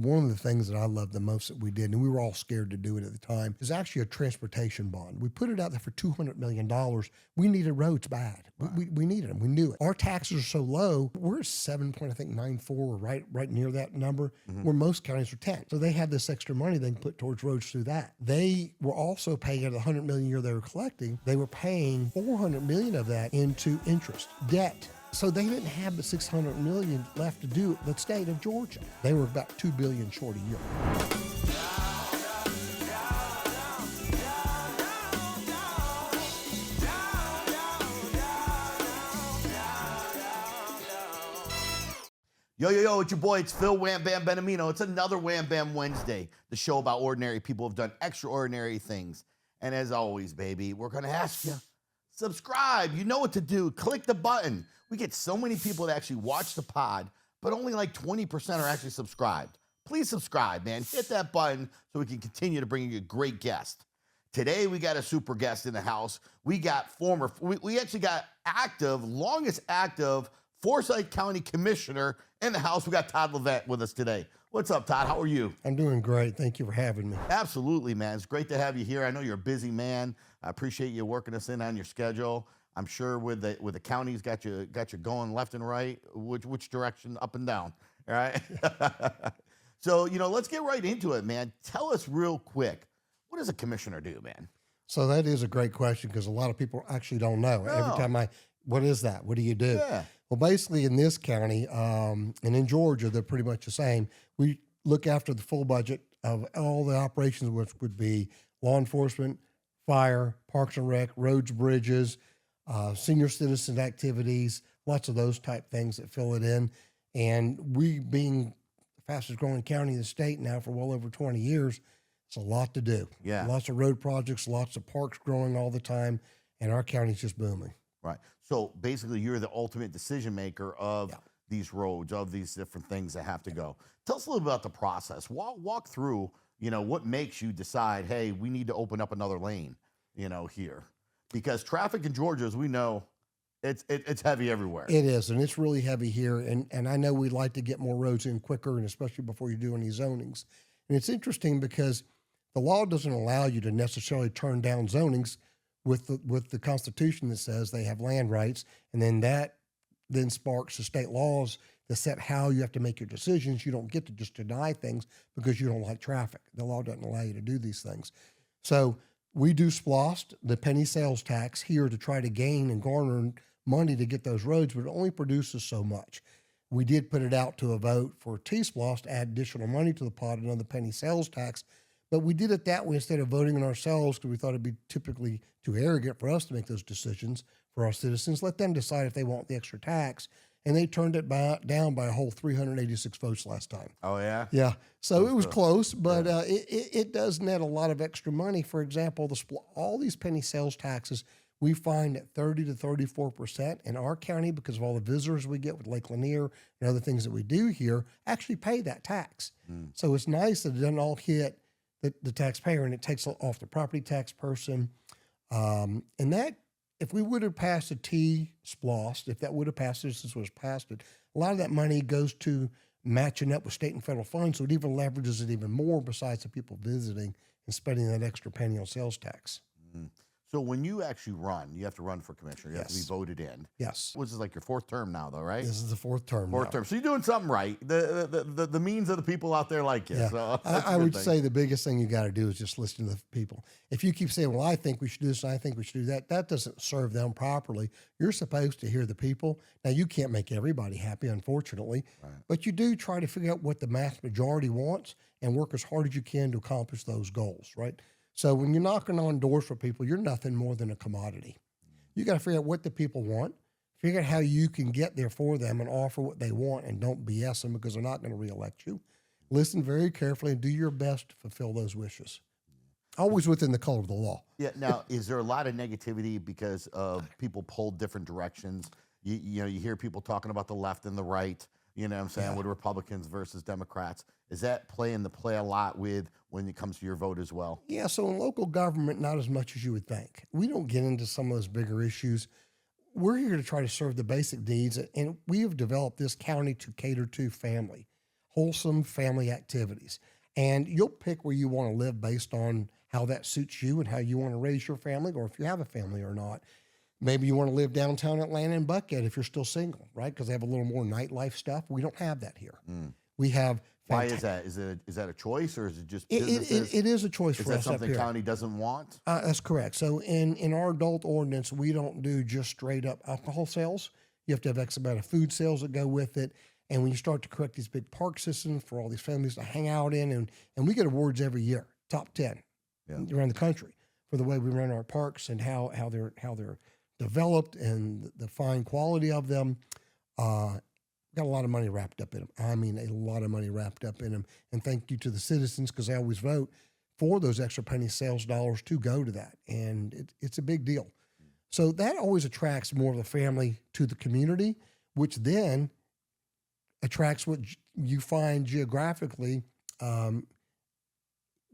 one of the things that I loved the most that we did, and we were all scared to do it at the time, is actually a transportation bond. We put it out there for $200 million. We needed roads bad. We needed them. We knew it. Our taxes are so low. We're 7.94, right near that number, where most counties are 10. So they had this extra money they can put towards roads through that. They were also paying at $100 million a year they were collecting. They were paying $400 million of that into interest, debt. So they didn't have the $600 million left to do the state of Georgia. They were about $2 billion short a year. Yo, it's your boy, it's Phil Wham Bam Benamino. It's another Wham Bam Wednesday, the show about ordinary people who have done extraordinary things. And as always, baby, we're gonna ask you, subscribe. You know what to do. Click the button. We get so many people that actually watch the pod, but only like 20% are actually subscribed. Please subscribe, man. Hit that button so we can continue to bring you a great guest. Today, we got a super guest in the house. We got we actually got longest active Forsyth County Commissioner in the house. We got Todd Levent with us today. What's up, Todd? How are you? I'm doing great. Thank you for having me. Absolutely, man. It's great to have you here. I know you're a busy man. I appreciate you working us in on your schedule. I'm sure with the counties got you going left and right, which direction, up and down. All right. So, let's get right into it, man. Tell us real quick, what does a commissioner do, man? So that is a great question because a lot of people actually don't know. Oh. Every time what is that? What do you do? Yeah. Well, basically in this county and in Georgia, they're pretty much the same. We look after the full budget of all the operations, which would be law enforcement, fire, parks and rec, roads, bridges, senior citizen activities, lots of those type things that fill it in. And we being the fastest growing county in the state now for well over 20 years, it's a lot to do. Yeah. Lots of road projects, lots of parks growing all the time, and our county's just booming. Right. So basically, you're the ultimate decision maker of these roads, of these different things that have to go. Tell us a little bit about the process. Walk through, what makes you decide, hey, we need to open up another lane, here. Because traffic in Georgia, as we know, it's heavy everywhere. It is, and it's really heavy here. And I know we'd like to get more roads in quicker, and especially before you do any zonings. And it's interesting because the law doesn't allow you to necessarily turn down zonings with the Constitution that says they have land rights, and then that sparks the state laws that set how you have to make your decisions. You don't get to just deny things because you don't like traffic. The law doesn't allow you to do these things. So we do SPLOST, the penny sales tax, here to try to gain and garner money to get those roads, but it only produces so much. We did put it out to a vote for T-SPLOST to add additional money to the pot, another penny sales tax. But we did it that way instead of voting on ourselves because we thought it'd be typically too arrogant for us to make those decisions for our citizens. Let them decide if they want the extra tax. And they turned it down by a whole 386 votes last time. Oh, yeah? Yeah. So it was close, but it does net a lot of extra money. For example, all these penny sales taxes, we find at 30 to 34% in our county because of all the visitors we get with Lake Lanier and other things that we do here actually pay that tax. So it's nice that it doesn't all hit the taxpayer, and it takes off the property tax person. And that, if we would have passed a T-SPLOST, if that would have passed it since it was passed it, a lot of that money goes to matching up with state and federal funds, so it even leverages it even more besides the people visiting and spending that extra penny on sales tax. So when you actually run, you have to run for commissioner. You have to be voted in. Yes. This is like your fourth term now, though, right? This is the fourth term. Fourth term. So you're doing something right. The means of the people out there like you. Yeah. So I would say the biggest thing you got to do is just listen to the people. If you keep saying, well, I think we should do this, and I think we should do that, that doesn't serve them properly. You're supposed to hear the people. Now, you can't make everybody happy, unfortunately, but you do try to figure out what the mass majority wants and work as hard as you can to accomplish those goals, right? So when you're knocking on doors for people, you're nothing more than a commodity. You got to figure out what the people want, figure out how you can get there for them and offer what they want, and don't BS them because they're not going to reelect you. Listen very carefully and do your best to fulfill those wishes. Always within the color of the law. Yeah. Now, is there a lot of negativity because of people pulled different directions? You hear people talking about the left and the right, you know what I'm saying, with Republicans versus Democrats. Is that playing the play a lot with when it comes to your vote as well? Yeah, so in local government, not as much as you would think. We don't get into some of those bigger issues. We're here to try to serve the basic needs, and we have developed this county to cater to family. wholesome family activities. And you'll pick where you want to live based on how that suits you and how you want to raise your family, or if you have a family or not. Maybe you want to live downtown Atlanta in Buckhead if you're still single, right? Because they have a little more nightlife stuff. We don't have that here. We have. Why is that? Is that a choice, or is it just businesses? It is a choice Is for that us up something here. county doesn't want? That's correct. So in our adult ordinance, we don't do just straight up alcohol sales. You have to have X amount of food sales that go with it. And when you start to correct these big park systems for all these families to hang out in, and we get awards every year, top 10 around the country for the way we run our parks and how they're developed and the fine quality of them. Got a lot of money wrapped up in them. I mean, a lot of money wrapped up in them. And thank you to the citizens, because they always vote for those extra penny sales dollars to go to that. And it's a big deal. So that always attracts more of the family to the community, which then attracts what you find geographically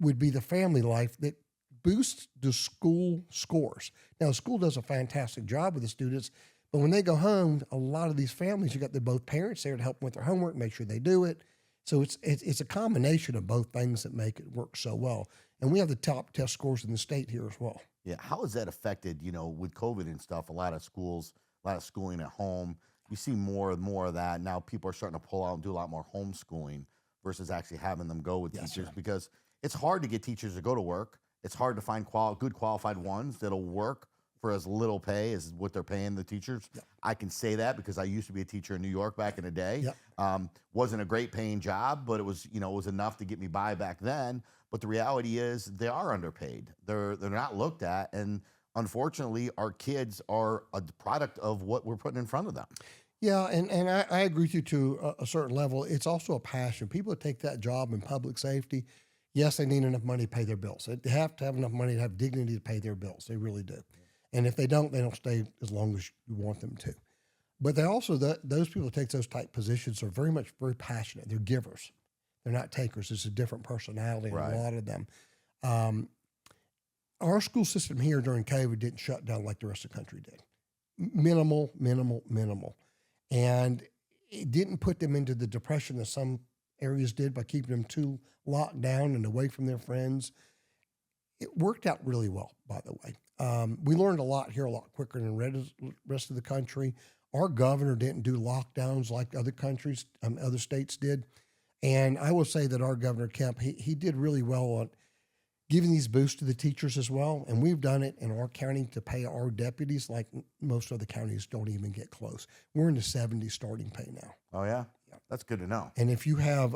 would be the family life that boosts the school scores. Now, the school does a fantastic job with the students, but when they go home, a lot of these families, you got both parents there to help them with their homework, make sure they do it. So it's a combination of both things that make it work so well. And we have the top test scores in the state here as well. Yeah. How has that affected, with COVID and stuff, a lot of schools, a lot of schooling at home? You see more and more of that. Now people are starting to pull out and do a lot more homeschooling versus actually having them go with teachers, because it's hard to get teachers to go to work. It's hard to find good qualified ones that'll work for as little pay as what they're paying the teachers. Yep. I can say that because I used to be a teacher in New York back in the day. Yep. Wasn't a great paying job, but it was, it was enough to get me by back then. But the reality is they are underpaid. They're not looked at. And unfortunately, our kids are a product of what we're putting in front of them. Yeah, and I agree with you to a certain level. It's also a passion. People that take that job in public safety, yes, they need enough money to pay their bills. They have to have enough money to have dignity to pay their bills. They really do. And if they don't stay as long as you want them to. But they also, those people that take those type positions are very passionate. They're givers. They're not takers. It's a different personality in a lot of them. Our school system here during COVID didn't shut down like the rest of the country did. Minimal. And it didn't put them into the depression that some areas did by keeping them too locked down and away from their friends. It worked out really well, by the way. We learned a lot here a lot quicker than the rest of the country. Our governor didn't do lockdowns like other countries, other states did. And I will say that our Governor Kemp, he did really well on giving these boosts to the teachers as well. And we've done it in our county to pay our deputies like most other counties don't even get close. We're in the 70s starting pay now. Oh, yeah? That's good to know. And if you have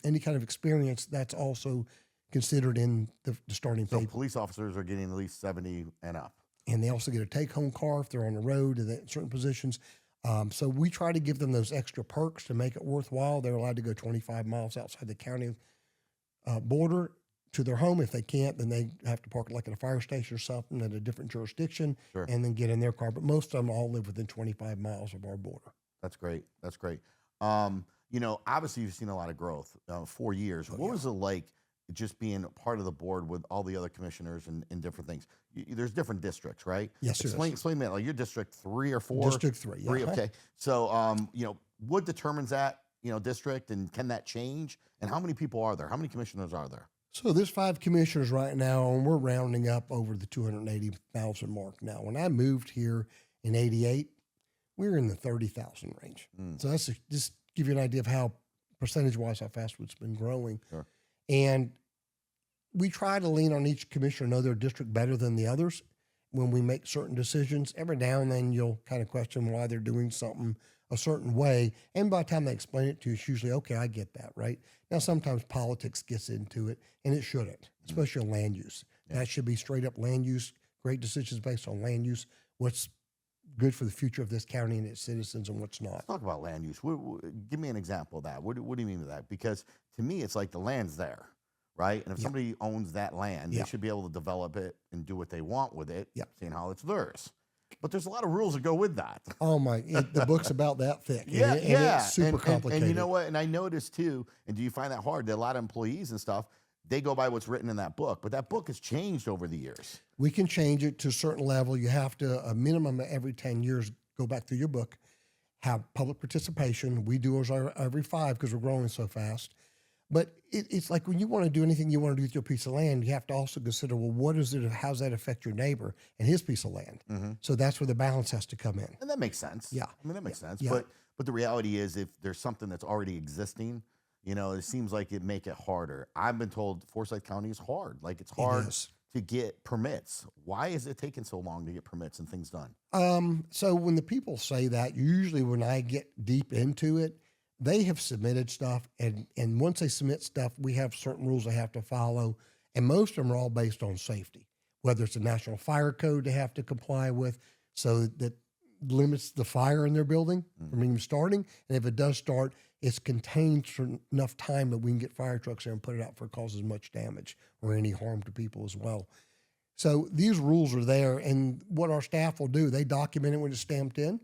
any kind of experience, that's also considered in the starting pay. So police officers are getting at least 70 and up. And they also get a take-home car if they're on the road in certain positions. So we try to give them those extra perks to make it worthwhile. They're allowed to go 25 miles outside the county border to their home. If they can't, then they have to park like at a fire station or something at a different jurisdiction and then get in their car. But most of them all live within 25 miles of our border. That's great. Obviously you've seen a lot of growth, 4 years. What was it like just being a part of the board with all the other commissioners and different things? There's different districts, right? Yes, sir. Explain that. Like your district 3 or 4? District 3, yeah. 3, okay. So, what determines that, district, and can that change? And how many people are there? How many commissioners are there? So there's 5 commissioners right now, and we're rounding up over the 280,000 mark now. When I moved here in 88, we were in the 30,000 range. So that's just give you an idea of how percentage-wise how fast it's been growing. Sure. And we try to lean on each commissioner, know their district better than the others when we make certain decisions. Every now and then you'll kind of question why they're doing something a certain way. And by the time they explain it to you, it's usually, okay, I get that, right? Now, sometimes politics gets into it, and it shouldn't, especially on land use. Yeah. That should be straight up land use, great decisions based on land use, what's good for the future of this county and its citizens and what's not. Let's talk about land use. Give me an example of that. What do you mean by that? Because to me, it's like the land's there, right? And if somebody owns that land, they should be able to develop it and do what they want with it, seeing how it's theirs. But there's a lot of rules that go with that. Oh my, the book's about that thick. Yeah, and it's super complicated. And you know what? And I noticed too, and do you find that hard that a lot of employees and stuff, they go by what's written in that book, but that book has changed over the years. We can change it to a certain level. You have to, a minimum of every 10 years, go back through your book have public participation. We do ours every 5 because we're growing so fast. But it's like when you want to do anything you want to do with your piece of land, you have to also consider, well, what is it? How does that affect your neighbor and his piece of land? So that's where the balance has to come in. And that makes sense. Yeah. I mean, that makes sense. Yeah. But the reality is, if there's something that's already existing, it seems like it make it harder. I've been told Forsyth County is hard. Like, it's hard to get permits. Why is it taking so long to get permits and things done? So when the people say that, usually when I get deep into it, they have submitted stuff, and once they submit stuff, we have certain rules they have to follow, and most of them are all based on safety, whether it's a national fire code they have to comply with, so that limits the fire in their building from even starting, and if it does start, it's contained for enough time that we can get fire trucks there and put it out before it causes much damage or any harm to people as well. So these rules are there, and what our staff will do, they document it when it's stamped in,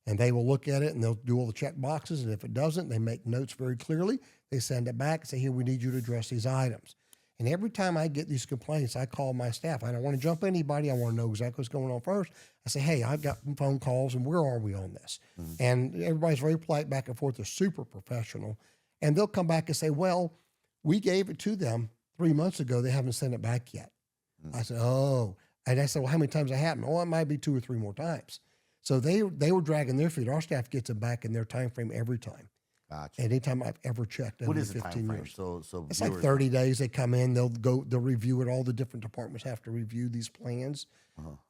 and they will look at it and they'll do all the check boxes. And if it doesn't, they make notes very clearly. They send it back and say, here, we need you to address these items. And every time I get these complaints, I call my staff. I don't want to jump anybody. I want to know exactly what's going on first. I say, hey, I've got phone calls and where are we on this? And everybody's very polite back and forth. They're super professional. And they'll come back and say, well, we gave it to them 3 months ago. They haven't sent it back yet. I said, oh. And I said, well, how many times that happened? Oh, it might be 2 or 3 more times. So they were dragging their feet. Our staff gets it back in their time frame every time. Gotcha. Anytime I've ever checked over What is the 15 time frame? years. So It's like 30 days. They come in, they'll review it. All the different departments have to review these plans.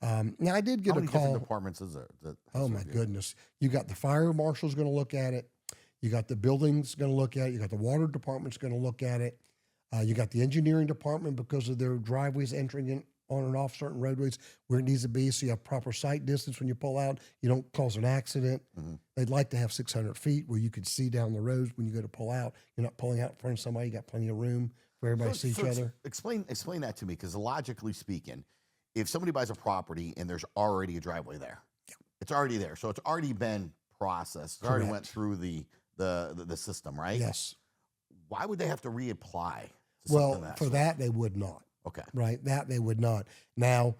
Now I did get How a many call. different departments is there? Oh my goodness. You got the fire marshal's going to look at it. You got the building's going to look at it. You got the water department's going to look at it. You got the engineering department because of their driveways entering in on and off certain roadways where it needs to be, so you have proper sight distance when you pull out. You don't cause an accident. They'd like to have 600 feet where you could see down the road when you go to pull out. You're not pulling out in front of somebody. You got plenty of room for everybody to see each other. Explain that to me, because logically speaking, if somebody buys a property and there's already a driveway there, it's already there, so it's already been processed. It already went through the system, right? Yes. Why would they have to reapply? Well, for that they would not. Okay. Right? That they would not. Now,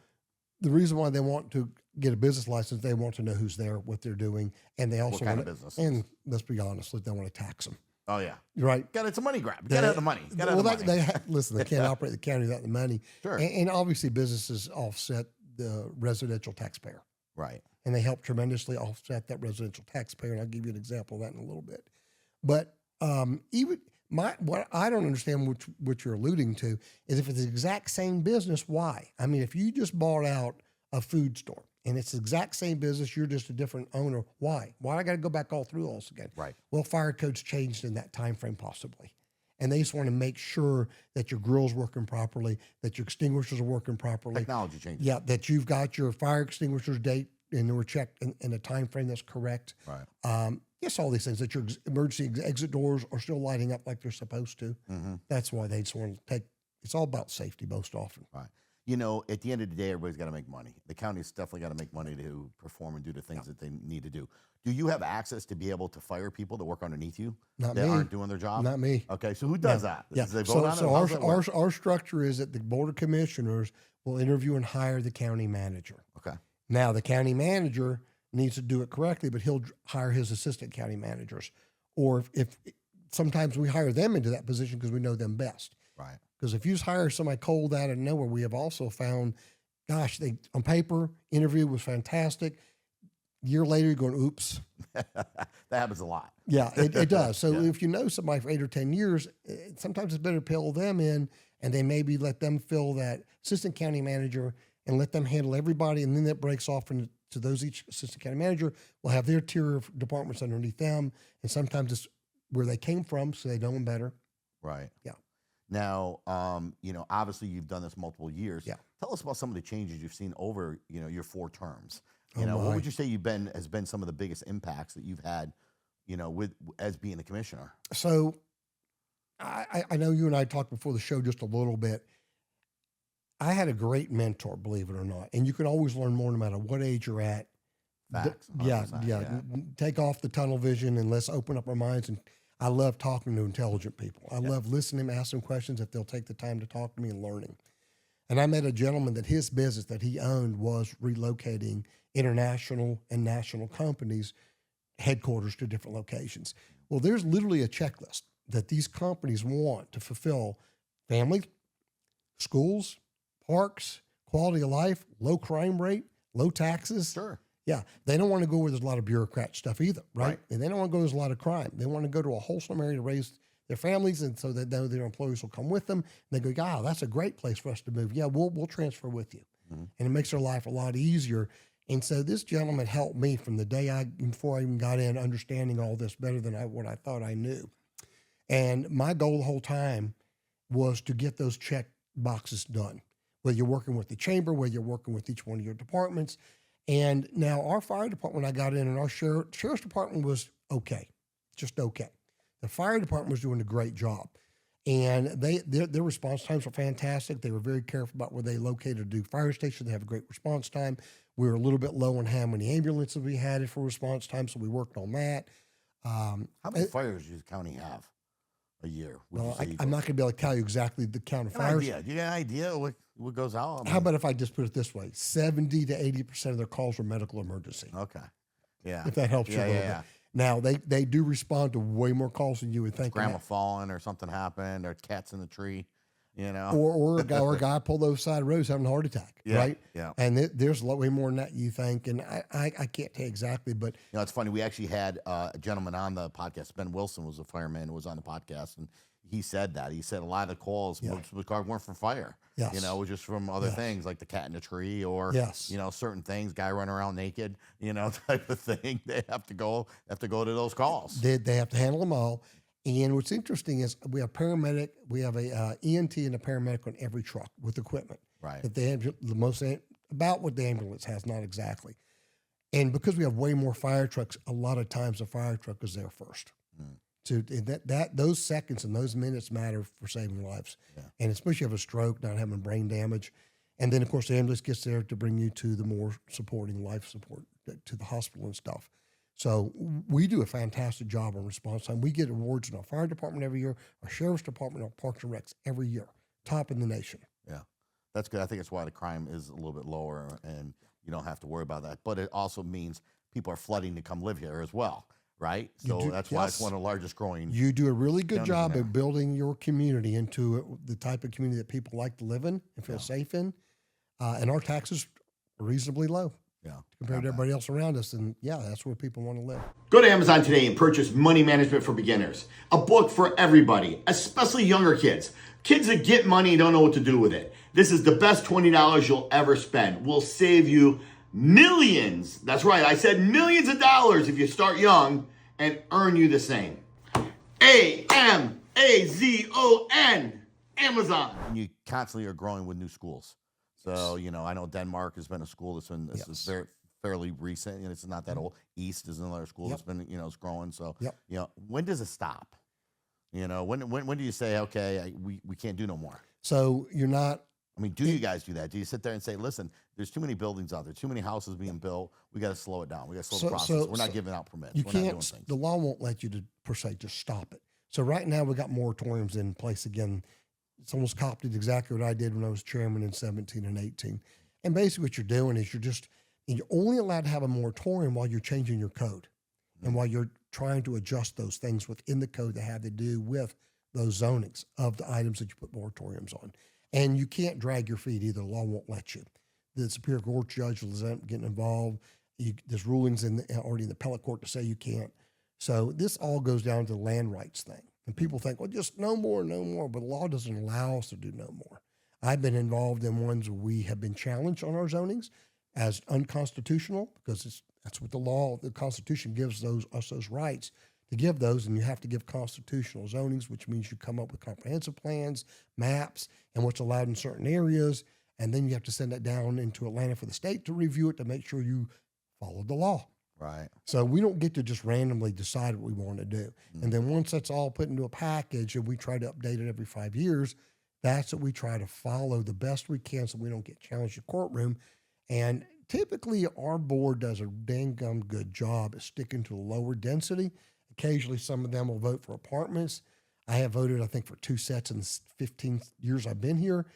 the reason why they want to get a business license, they want to know who's there, what they're doing, and they also What kind want of business? And let's be honest, they want to tax them. Oh yeah. Right? It's a money grab. Get out the money. Get out the money. Listen, they can't operate the county without the money. Sure. And obviously, businesses offset the residential taxpayer. Right. And they help tremendously offset that residential taxpayer. And I'll give you an example of that in a little bit. But even what I don't understand, what you're alluding to, is if it's the exact same business, why? I mean, if you just bought out a food store and it's the exact same business, you're just a different owner, why? Why I got to go back all through all this again? Right. Well, fire codes changed in that time frame possibly. And they just want to make sure that your grill's working properly, that your extinguishers are working properly. Technology changes. Yeah, that you've got your fire extinguishers date and they were checked in a time frame that's correct. Right. Yes, all these things, that your emergency exit doors are still lighting up like they're supposed to. That's why they just want to take, it's all about safety most often. Right. At the end of the day, everybody's got to make money. The county's definitely got to make money to perform and do the things that they need to do. Do you have access to be able to fire people that work underneath you Not that me. aren't doing their job? Not me. Okay, so who does that? Yeah. Do they vote on it? So How does that work? our structure is that the Board of Commissioners will interview and hire the county manager. Okay. Now, the county manager needs to do it correctly, but he'll hire his assistant county managers. Or if sometimes we hire them into that position because we know them best. Right. Because if you just hire somebody cold out of nowhere, we have also found, gosh, they on paper, interview was fantastic. Year later, you're going, oops. That happens a lot. Yeah, it does. So if you know somebody for 8 or 10 years, sometimes it's better to pull them in and then maybe let them fill that assistant county manager and let them handle everybody. And then that breaks off into those, each assistant county manager will have their tier of departments underneath them. And sometimes it's where they came from, so they know them better. Right. Yeah. Now, obviously you've done this multiple years. Yeah. Tell us about some of the changes you've seen over, your 4 terms. Oh, what my. would you say has been some of the biggest impacts that you've had, as being the commissioner? So I know you and I talked before the show just a little bit. I had a great mentor, believe it or not. And you can always learn more no matter what age you're at. Facts. Yeah. 100%, Take off the tunnel vision and let's open up our minds. And I love talking to intelligent people. I love listening, asking questions if they'll take the time to talk to me and learning. And I met a gentleman that his business that he owned was relocating international and national companies headquarters to different locations. Well, there's literally a checklist that these companies want to fulfill: family, schools, parks, quality of life, low crime rate, low taxes. Sure. Yeah, they don't want to go where there's a lot of bureaucrat stuff either, right? Right. And they don't want to go where there's a lot of crime. They want to go to a wholesome area to raise their families, and so they know their employees will come with them. And they go, "Yeah, that's a great place for us to move. Yeah, we'll transfer with you," and it makes their life a lot easier. And so this gentleman helped me from the day before I even got in, understanding all this better than what I thought I knew. And my goal the whole time was to get those check boxes done, whether you're working with the chamber, whether you're working with each one of your departments. And now our fire department, when I got in, and our sheriff's department was okay, just okay. The fire department was doing a great job. And their response times were fantastic. They were very careful about where they located to do fire station. They have a great response time. We were a little bit low on how many ambulances we had for response time, so we worked on that. How many fires does the county have a year? Well, I'm not going to be able to tell you exactly the count of fires. Idea. Do you got an idea what goes out? I mean, How about if I just put it this way? 70 to 80% of their calls were medical emergency. Okay. Yeah. If that helps you a little bit. Now, they do respond to way more calls than you would think. Grandma falling or something happened or cats in the tree, you know. Or a guy pulled over the side of the road having a heart attack, right? Yeah. And there's a lot way more than that you think. And I can't tell you exactly, but You know, it's funny. We actually had a gentleman on the podcast. Ben Wilson was a fireman who was on the podcast, and he said that. He said a lot of the calls, most of the cars weren't from fire. Yes. You know, it was just from other things like the cat in the tree or, you know, certain things, guy running around naked, you know, type of thing. They have to go to those calls. They have to handle them all. And what's interesting is we have paramedic, we have a ENT and a paramedic on every truck with equipment. Right. That they have the most about what the ambulance has, not exactly. And because we have way more fire trucks, a lot of times the fire truck is there first. And those seconds and those minutes matter for saving lives. Yeah. And especially if you have a stroke, not having brain damage. And then, of course, the ambulance gets there to bring you to the more supporting life support to the hospital and stuff. So we do a fantastic job on response time. We get awards in our fire department every year, our sheriff's department, our parks and recs every year, top in the nation. Yeah, that's good. I think that's why the crime is a little bit lower, and you don't have to worry about that. But it also means people are flooding to come live here as well, right? So that's why it's one of the largest growing. You do a really good job of building your community into the type of community that people like to live in and feel safe in. And our taxes are reasonably low. Compared to everybody else around us. And that's where people want to live. Go to Amazon today and purchase Money Management for Beginners, a book for everybody, especially younger kids. Kids that get money and don't know what to do with it. This is the best $20 you'll ever spend. We'll save you millions. That's right, I said millions of dollars if you start young and earn you the same. Amazon. Amazon. You constantly are growing with new schools. So, you know, I know Denmark has been a school that's been is very fairly recent, and it's not that old. East is another school that's been, you know, it's growing. So, you know, when does it stop? You know, when do you say, okay, we can't do no more? So you're not. I mean, do you guys do that? Do you sit there and say, listen, there's too many buildings out there, too many houses being built. We got to slow it down. We got to slow the process. We're not giving out permits. You We're not doing can't. things. The law won't let you to per se just stop it. So right now we got moratoriums in place again. It's almost copied exactly what I did when I was chairman in 17 and 18. And basically what you're doing is you're only allowed to have a moratorium while you're changing your code and while you're trying to adjust those things within the code that have to do with those zonings of the items that you put moratoriums on. And you can't drag your feet either. The law won't let you. The Superior Court judge is getting involved. There's rulings already in the appellate court to say you can't. So this all goes down to the land rights thing. And people think, well, just no more. But the law doesn't allow us to do no more. I've been involved in ones where we have been challenged on our zonings as unconstitutional because that's what the Constitution gives us those rights to give those, and you have to give constitutional zonings, which means you come up with comprehensive plans, maps, and what's allowed in certain areas, and then you have to send that down into Atlanta for the state to review it to make sure you follow the law. Right. So we don't get to just randomly decide what we want to do. And then once that's all put into a package and we try to update it every 5 years, that's what we try to follow the best we can so we don't get challenged in courtroom. And typically our board does a dang gum good job at sticking to the lower density. Occasionally some of them will vote for apartments. I have voted, I think, for 2 sets in the 15 years I've been here,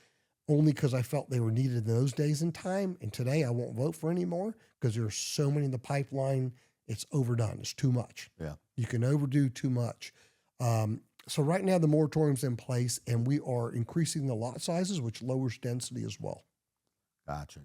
only because I felt they were needed in those days and time. And today I won't vote for any more because there are so many in the pipeline it's overdone. It's too much. Yeah. You can overdo too much. So right now the moratorium's in place, and we are increasing the lot sizes, which lowers density as well. Gotcha.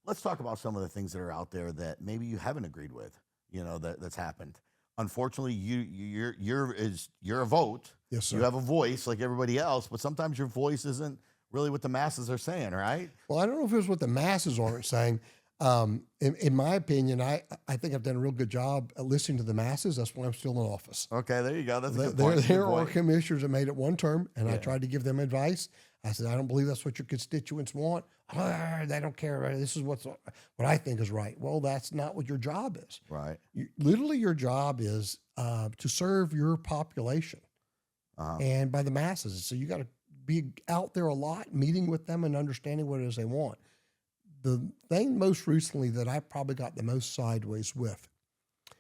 Let's talk about some of the things that are out there that maybe you haven't agreed with, that's happened. Unfortunately, you're a vote. Yes, sir. You have a voice like everybody else, but sometimes your voice isn't really what the masses are saying, right? Well, I don't know if it's what the masses aren't saying. In my opinion, I think I've done a real good job at listening to the masses. That's why I'm still in office. Okay, there you go. That's a good point. There are commissioners that made it one term, and I Yeah. tried to give them advice. I said, I don't believe that's what your constituents want. They don't care. This is what I think is right. Well, that's not what your job is. Right. Literally, your job is to serve your population and by the masses. So you got to be out there a lot, meeting with them and understanding what it is they want. The thing most recently that I probably got the most sideways with,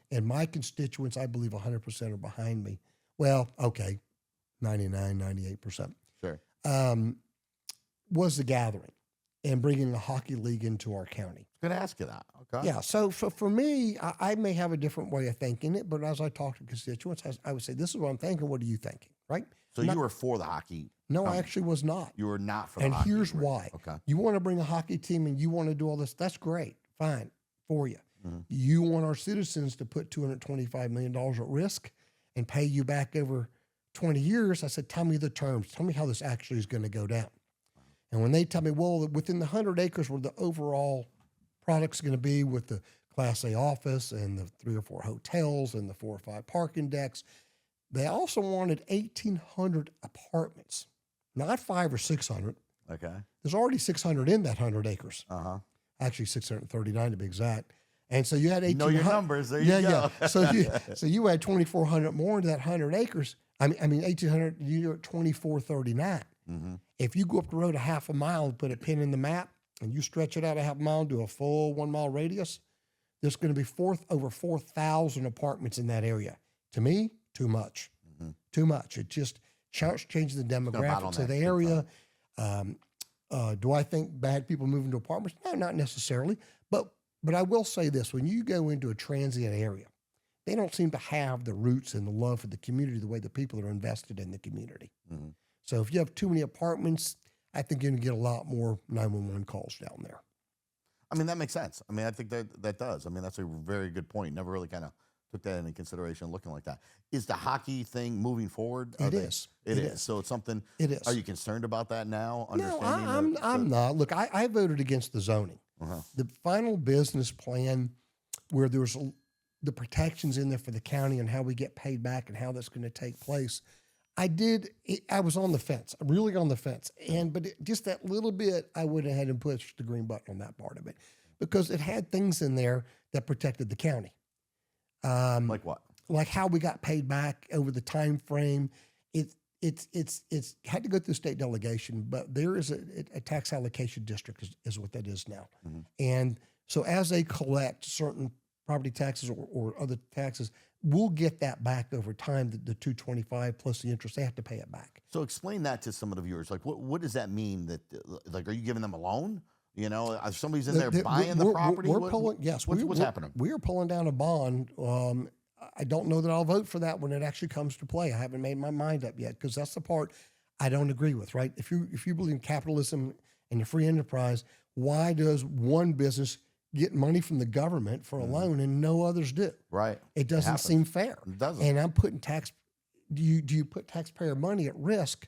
and my constituents, I believe 100% are behind me. Well, okay, 99, 98%. Sure. Was the gathering and bringing a hockey league into our county. I'm going to ask you that. Okay. Yeah. So for me, I may have a different way of thinking it, but as I talk to constituents, I would say, this is what I'm thinking. What are you thinking? Right? So you were for the hockey? No, I actually was not. You were not for the And hockey? here's why. Okay. You want to bring a hockey team and you want to do all this. That's great. Fine for you. Mm-hmm. You want our citizens to put $225 million at risk and pay you back over 20 years. I said, tell me the terms. Tell me how this actually is going to go down. And when they tell me, well, within the 100 acres where the overall product's going to be with the Class A office and the 3 or 4 hotels and the 4 or 5 parking decks, they also wanted 1,800 apartments, not 500 or 600. Okay. There's already 600 in that 100 acres. Uh-huh. Actually, 639 to be exact. And so you had 1,800. You know your numbers. There you go. Yeah. So you had 2,400 more into that 100 acres. I mean 1,800, you're at 2,439. Mm-hmm. If you go up the road a half a mile and put a pin in the map and you stretch it out a half a mile and do a full 1 mile radius, there's going to be over 4,000 apartments in that area. To me, too much. Mm-hmm. Too much. It just changes the demographics of the area. Do I think bad people move into apartments? No, not necessarily. But I will say this: when you go into a transient area, they don't seem to have the roots and the love for the community the way the people are invested in the community. Mm-hmm. So if you have too many apartments, I think you're going to get a lot more 911 calls down there. I mean, that makes sense. I mean, I think that does. I mean, that's a very good point. Never really kind of took that into consideration looking like that. Is the hockey thing moving forward? It is. It is. So it's something. It is. Are you concerned about that now? No, I'm not. Look, I voted against the zoning. Uh-huh. The final business plan where there was the protections in there for the county and how we get paid back and how that's going to take place. I was on the fence. I'm really on the fence. But just that little bit, I went ahead and pushed the green button on that part of it because it had things in there that protected the county. Like what? Like how we got paid back over the time frame. It's had to go through state delegation, but there is a tax allocation district is what that is now. Mm-hmm. And so as they collect certain property taxes or other taxes, we'll get that back over time, the 225 plus the interest. They have to pay it back. So explain that to some of the viewers. Like, what does that mean? That like, are you giving them a loan? If somebody's in there buying the property, what's happening? We are pulling down a bond. I don't know that I'll vote for that when it actually comes to play. I haven't made my mind up yet because that's the part I don't agree with. Right? If you believe in capitalism and the free enterprise, why does one business get money from the government for a loan and no others do? Right. It doesn't seem fair. It doesn't. And I'm putting do you put taxpayer money at risk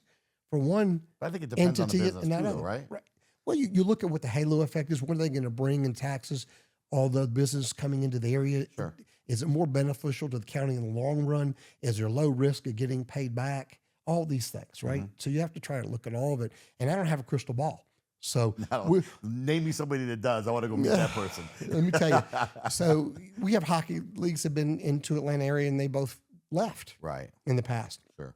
for one but I think it depends entity on the business and too, another, right? Well, you look at what the halo effect is. What are they going to bring in taxes? All the business coming into the area. Sure. Is it more beneficial to the county in the long run? Is there low risk of getting paid back? All these things, right? So you have to try to look at all of it. And I don't have a crystal ball. So name me somebody that does. I want to go meet that person. Let me tell you. So we have hockey leagues that have been into Atlanta area and they both left in the past. Sure.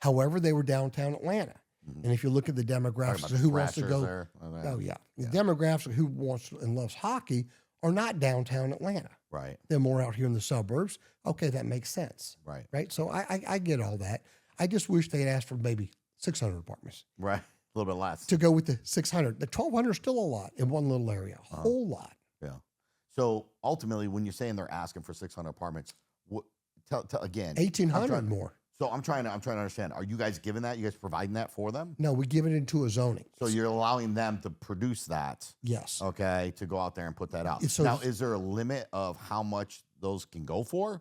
However, they were downtown Atlanta. And if you look at the demographics of who wants to go, the demographics of who wants and loves hockey are not downtown Atlanta. Right. They're more out here in the suburbs. Okay, that makes sense. Right. Right. So I get all that. I just wish they'd asked for maybe 600 apartments. Right. A little bit less. To go with the 600. The 1,200 is still a lot in one little area. A whole lot. Yeah. So ultimately, when you're saying they're asking for 600 apartments, what, tell again, 1,800 more. So I'm trying to understand. Are you guys giving that? You guys providing that for them? No, we give it into a zoning. So you're allowing them to produce that, Yes. okay, to go out there and put that out. So- now, is there a limit of how much those can go for?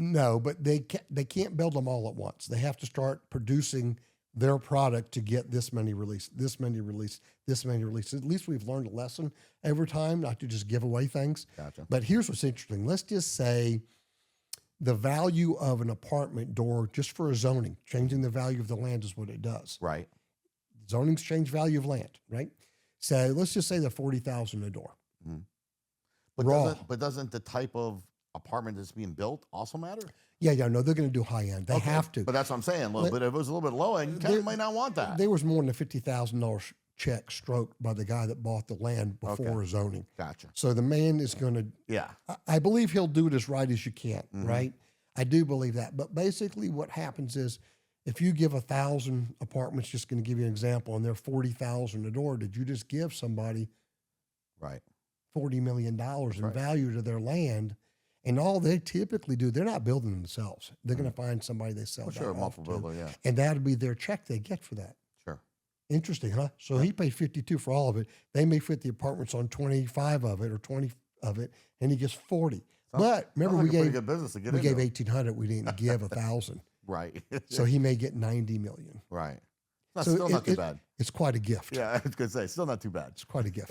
No, but they can't build them all at once. They have to start producing their product to get this many released, this many released, this many released. At least we've learned a lesson every time, not to just give away things. Gotcha. But here's what's interesting. Let's just say the value of an apartment door, just for a zoning, changing the value of the land is what it does. Right. Zonings change value of land, right? So let's just say the $40,000 a door. But doesn't the type of apartment that's being built also matter? Yeah, no, they're going to do high end. They have to. But that's what I'm saying. But if it was a little bit low end, you kind of might not want that. There was more than a $50,000 check stroked by the guy that bought the land before zoning. Gotcha. So the man is going to. Yeah. I believe he'll do it as right as you can. Right. I do believe that. But basically, what happens is, if you give 1,000 apartments, just going to give you an example, and they're $40,000 a door, did you just give somebody right $40 million in value to their land? And all they typically do, they're not building themselves. They're going to find somebody they sell that off to. Builder, yeah. And that'll be their check they get for that. Sure. Interesting, huh? So he paid 52 for all of it. They may fit the apartments on 25 of it or 20 of it, and he gets 40. But remember, we gave good business to get we into. gave 1,800. We didn't give 1,000. Right. So he may get 90 million. Right. So Still not too bad. It's quite a gift. Yeah, I was going to say, still not too bad. It's quite a gift.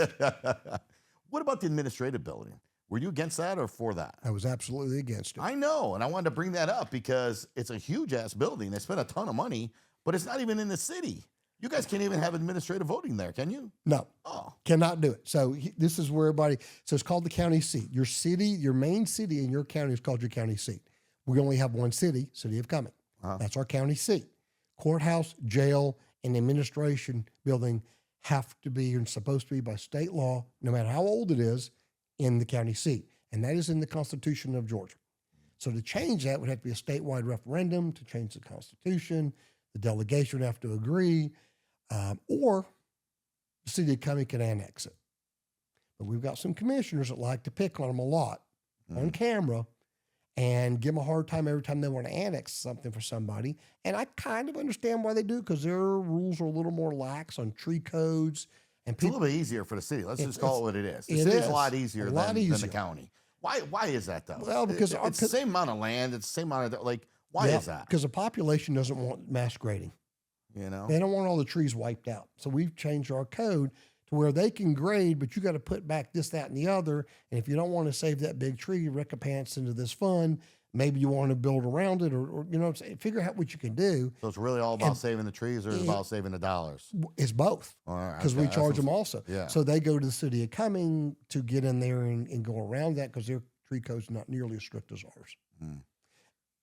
What about the administrative building? Were you against that or for that? I was absolutely against it. I know, and I wanted to bring that up because it's a huge ass building. They spent a ton of money, but it's not even in the city. You guys can't even have administrative voting there, can you? No. Oh. Cannot do it. So this is where everybody, so it's called the county seat. Your city, your main city in your county is called your county seat. We only have one city, City of Cumming. That's our county seat. Courthouse, jail, and administration building have to be and supposed to be by state law, no matter how old it is, in the county seat. And that is in the Constitution of Georgia. So to change that would have to be a statewide referendum to change the Constitution. The delegation would have to agree, or the City of Cumming can annex it. But we've got some commissioners that like to pick on them a lot on camera and give them a hard time every time they want to annex something for somebody. And I kind of understand why they do, because their rules are a little more lax on tree codes. And It's a little bit easier for the city. Let's just call it what it is. The it city's is. a lot easier, A lot than easier. the county. Why is that though? Well, because it's the same amount of land. It's the same amount of why is that? Because the population doesn't want mass grading. You know, They don't want all the trees wiped out. So we've changed our code to where they can grade, but you got to put back this, that, and the other. And if you don't want to save that big tree, recompense into this fund, maybe you want to build around it, or figure out what you can do. so it's really all about saving the trees, or it's about saving the dollars. It's both, All right, because okay, we that's charge what- them also. Yeah. So they go to the City of Cumming to get in there and go around that, because their tree code's not nearly as strict as ours.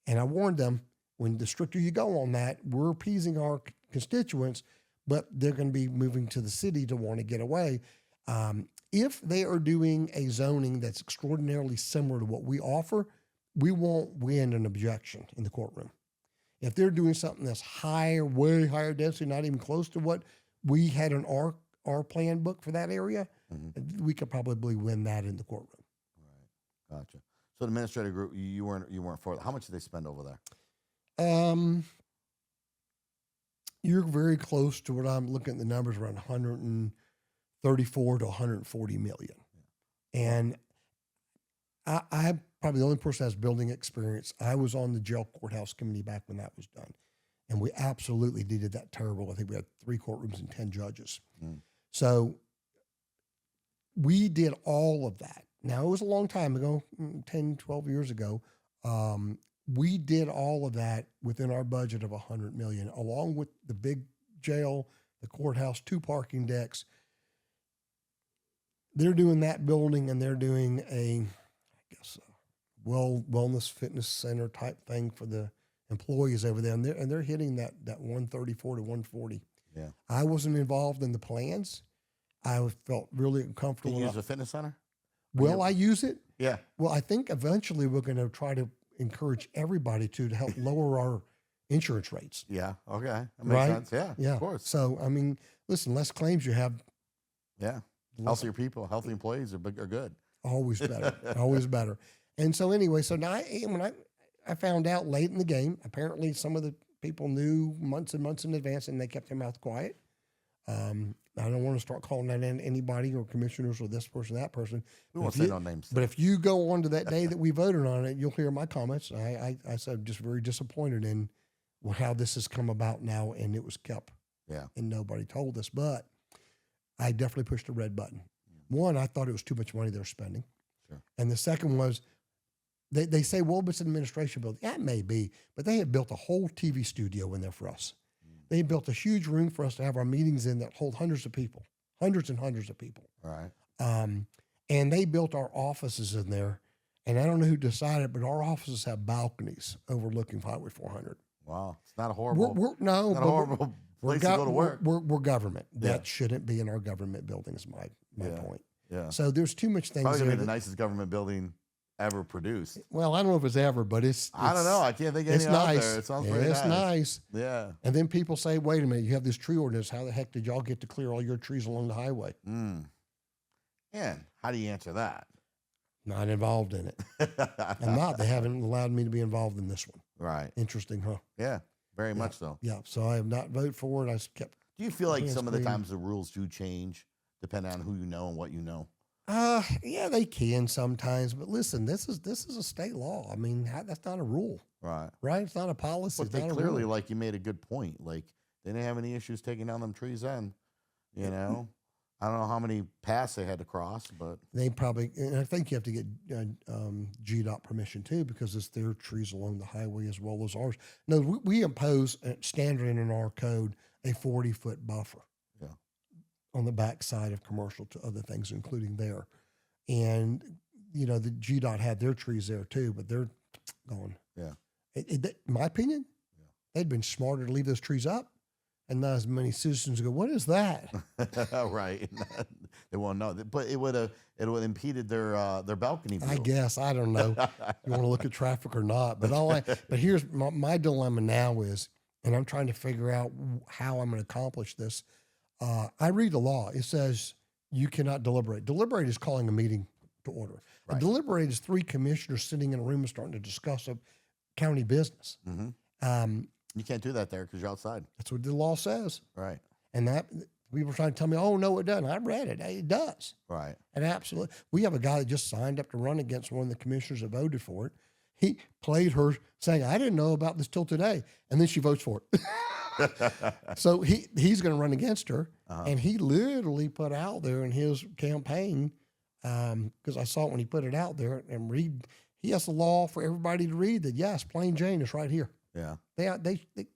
And I warned them, when the stricter you go on that, we're appeasing our constituents, but they're going to be moving to the city to want to get away. If they are doing a zoning that's extraordinarily similar to what we offer, we won't win an objection in the courtroom. If they're doing something that's higher, way higher density, not even close to what we had in our plan book for that area, we could probably win that in the courtroom. Right. Gotcha. So the administrative group, you weren't for it. How much did they spend over there? You're very close to what I'm looking at. The numbers around 134 to 140 million. And I'm probably the only person that has building experience. I was on the jail courthouse committee back when that was done. And we absolutely did that terrible. I think we had 3 courtrooms and 10 judges. So we did all of that. Now, it was a long time ago, 10, 12 years ago. We did all of that within our budget of $100 million, along with the big jail, the courthouse, 2 parking decks. They're doing that building, and they're doing a wellness fitness center type thing for the employees over there, and they're hitting that 134 to 140. Yeah. I wasn't involved in the plans. I felt really comfortable. Can you use a fitness center? Will I use it? Yeah. Well, I think eventually we're going to try to encourage everybody to help lower our insurance rates. Yeah. Okay. That makes Right? sense. Yeah. Yeah. Of course. So, I mean, listen, less claims you have. Yeah. Healthier people, healthy employees are good. Always better. Always better. And so anyway, so now when I found out late in the game, apparently some of the people knew months and months in advance, and they kept their mouth quiet. I don't want to start calling out anybody or commissioners or this person, that person. We won't say no names. But if you go on to that day that we voted on it, you'll hear my comments. I said just very disappointed in how this has come about now, and it was kept. Yeah. And nobody told us. But I definitely pushed the red button. One, I thought it was too much money they're spending. Sure. And the second was, they say, well, it's an administration building. That may be, but they had built a whole TV studio in there for us. They built a huge room for us to have our meetings in that hold hundreds of people, hundreds and hundreds of people. Right. And they built our offices in there. And I don't know who decided, but our offices have balconies overlooking Highway 400. Wow. It's not a horrible, No, not a horrible place to go to work. We're government. Yeah. That shouldn't be in our government building is my point. Yeah. So there's too much things Probably there. gonna be the nicest government building ever produced. Well, I don't know if it's ever, but I don't know. I can't think of it's any out nice. there. It sounds Yeah, pretty it's nice. Yeah. And then people say, wait a minute, you have this tree ordinance. How the heck did y'all get to clear all your trees along the highway? And how do you answer that? Not involved in it. I'm not. They haven't allowed me to be involved in this one. Right. Interesting, huh? Yeah. Very much so. Yeah. So I have not voted for it. I kept. Do you feel like hands some of the clean. times the rules do change depending on who you know and what you know? Yeah, they can sometimes. But listen, this is a state law. I mean, that's not a rule, Right. right? It's not a policy. But It's they not a clearly, rule. like you made a good point. Like they didn't have any issues taking down them trees then. You know, I don't know how many paths they had to cross, but They probably, and I think you have to get GDOT permission too, because it's their trees along the highway as well as ours. No, we impose a standard in our code, a 40-foot buffer. Yeah. On the back side of commercial to other things, including there. And, you know, the GDOT had their trees there too, but they're gone. Yeah. In my opinion, they'd been smarter to leave those trees up. And not as many citizens go, what is that? right. They won't know. But it would have impeded their balcony view. I guess. I don't know. You want to look at traffic or not. But but here's my dilemma now is, and I'm trying to figure out how I'm going to accomplish this. I read the law. It says you cannot deliberate. Deliberate is calling a meeting to order. Right. Deliberate is three commissioners sitting in a room and starting to discuss a county business. Mm-hmm. You can't do that there because you're outside. That's what the law says. Right. And that people are trying to tell me, oh, no, it doesn't. I read it. It does. Right. And absolutely. We have a guy that just signed up to run against one of the commissioners that voted for it. He played her saying, I didn't know about this till today. And then she votes for it. So he's going to run against her. And he literally put out there in his campaign, because I saw it when he put it out there, and he has the law for everybody to read that, yes, plain Jane is right here. Yeah. They it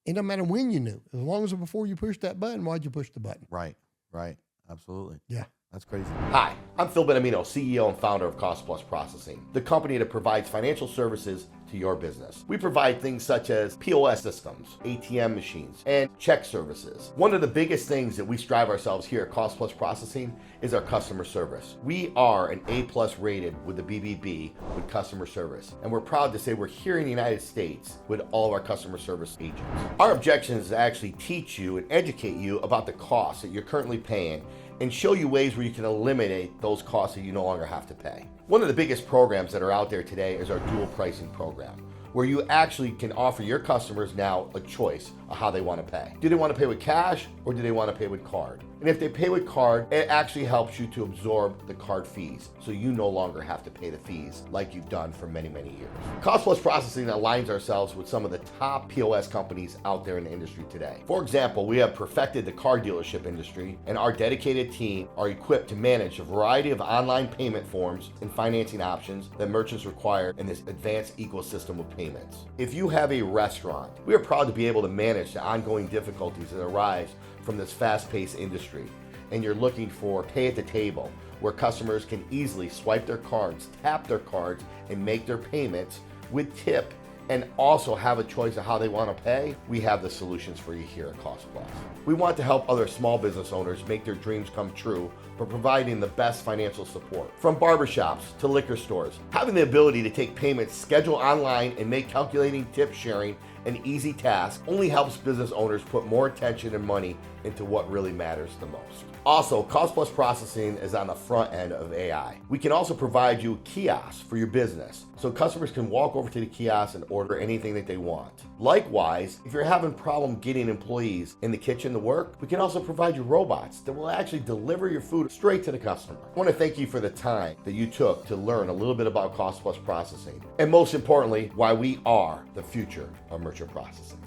doesn't matter when you knew. As long as before you pushed that button, why'd you push the button? Right. Right. Absolutely. Yeah. That's crazy. Hi, I'm Phil Benamino, CEO and founder of Cost Plus Processing, the company that provides financial services to your business. We provide things such as POS systems, ATM machines, and check services. One of the biggest things that we strive ourselves here at Cost Plus Processing is our customer service. We are an A+ rated with the BBB with customer service, and we're proud to say we're here in the United States with all of our customer service agents. Our objective is to actually teach you and educate you about the costs that you're currently paying and show you ways where you can eliminate those costs that you no longer have to pay. One of the biggest programs that are out there today is our dual pricing program, where you actually can offer your customers now a choice of how they want to pay. Do they want to pay with cash or do they want to pay with card? And if they pay with card, it actually helps you to absorb the card fees, so you no longer have to pay the fees like you've done for many, many years. Cost Plus Processing aligns ourselves with some of the top POS companies out there in the industry today. For example, we have perfected the car dealership industry, and our dedicated team are equipped to manage a variety of online payment forms and financing options that merchants require in this advanced ecosystem of payments. If you have a restaurant, we are proud to be able to manage the ongoing difficulties that arise from this fast-paced industry, and you're looking for pay at the table, where customers can easily swipe their cards, tap their cards, and make their payments with tip, and also have a choice of how they want to pay, we have the solutions for you here at Cost Plus. We want to help other small business owners make their dreams come true by providing the best financial support. From barbershops to liquor stores, having the ability to take payments, schedule online, and make calculating tip sharing an easy task only helps business owners put more attention and money into what really matters the most. Also, Cost Plus Processing is on the front end of AI. We can also provide you kiosks for your business so customers can walk over to the kiosk and order anything that they want. Likewise, if you're having problem getting employees in the kitchen to work, we can also provide you robots that will actually deliver your food straight to the customer. I want to thank you for the time that you took to learn a little bit about Cost Plus Processing, and most importantly, why we are the future of merchant processing.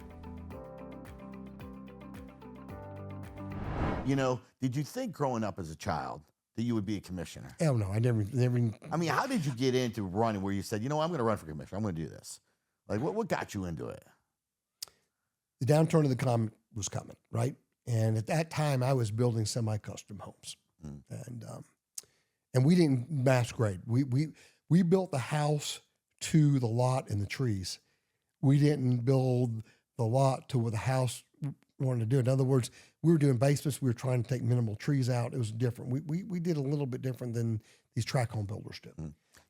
You know, did you think growing up as a child that you would be a commissioner? Hell no, I never. I mean, how did you get into running where you said, you know, I'm going to run for commissioner. I'm going to do this. Like, what got you into it? The downturn of the economy was coming, right? And at that time, I was building semi-custom homes, and we didn't mass grade. We built the house to the lot and the trees. We didn't build the lot to what the house wanted to do. In other words, we were doing basements. We were trying to take minimal trees out. It was different. We did a little bit different than these tract home builders did.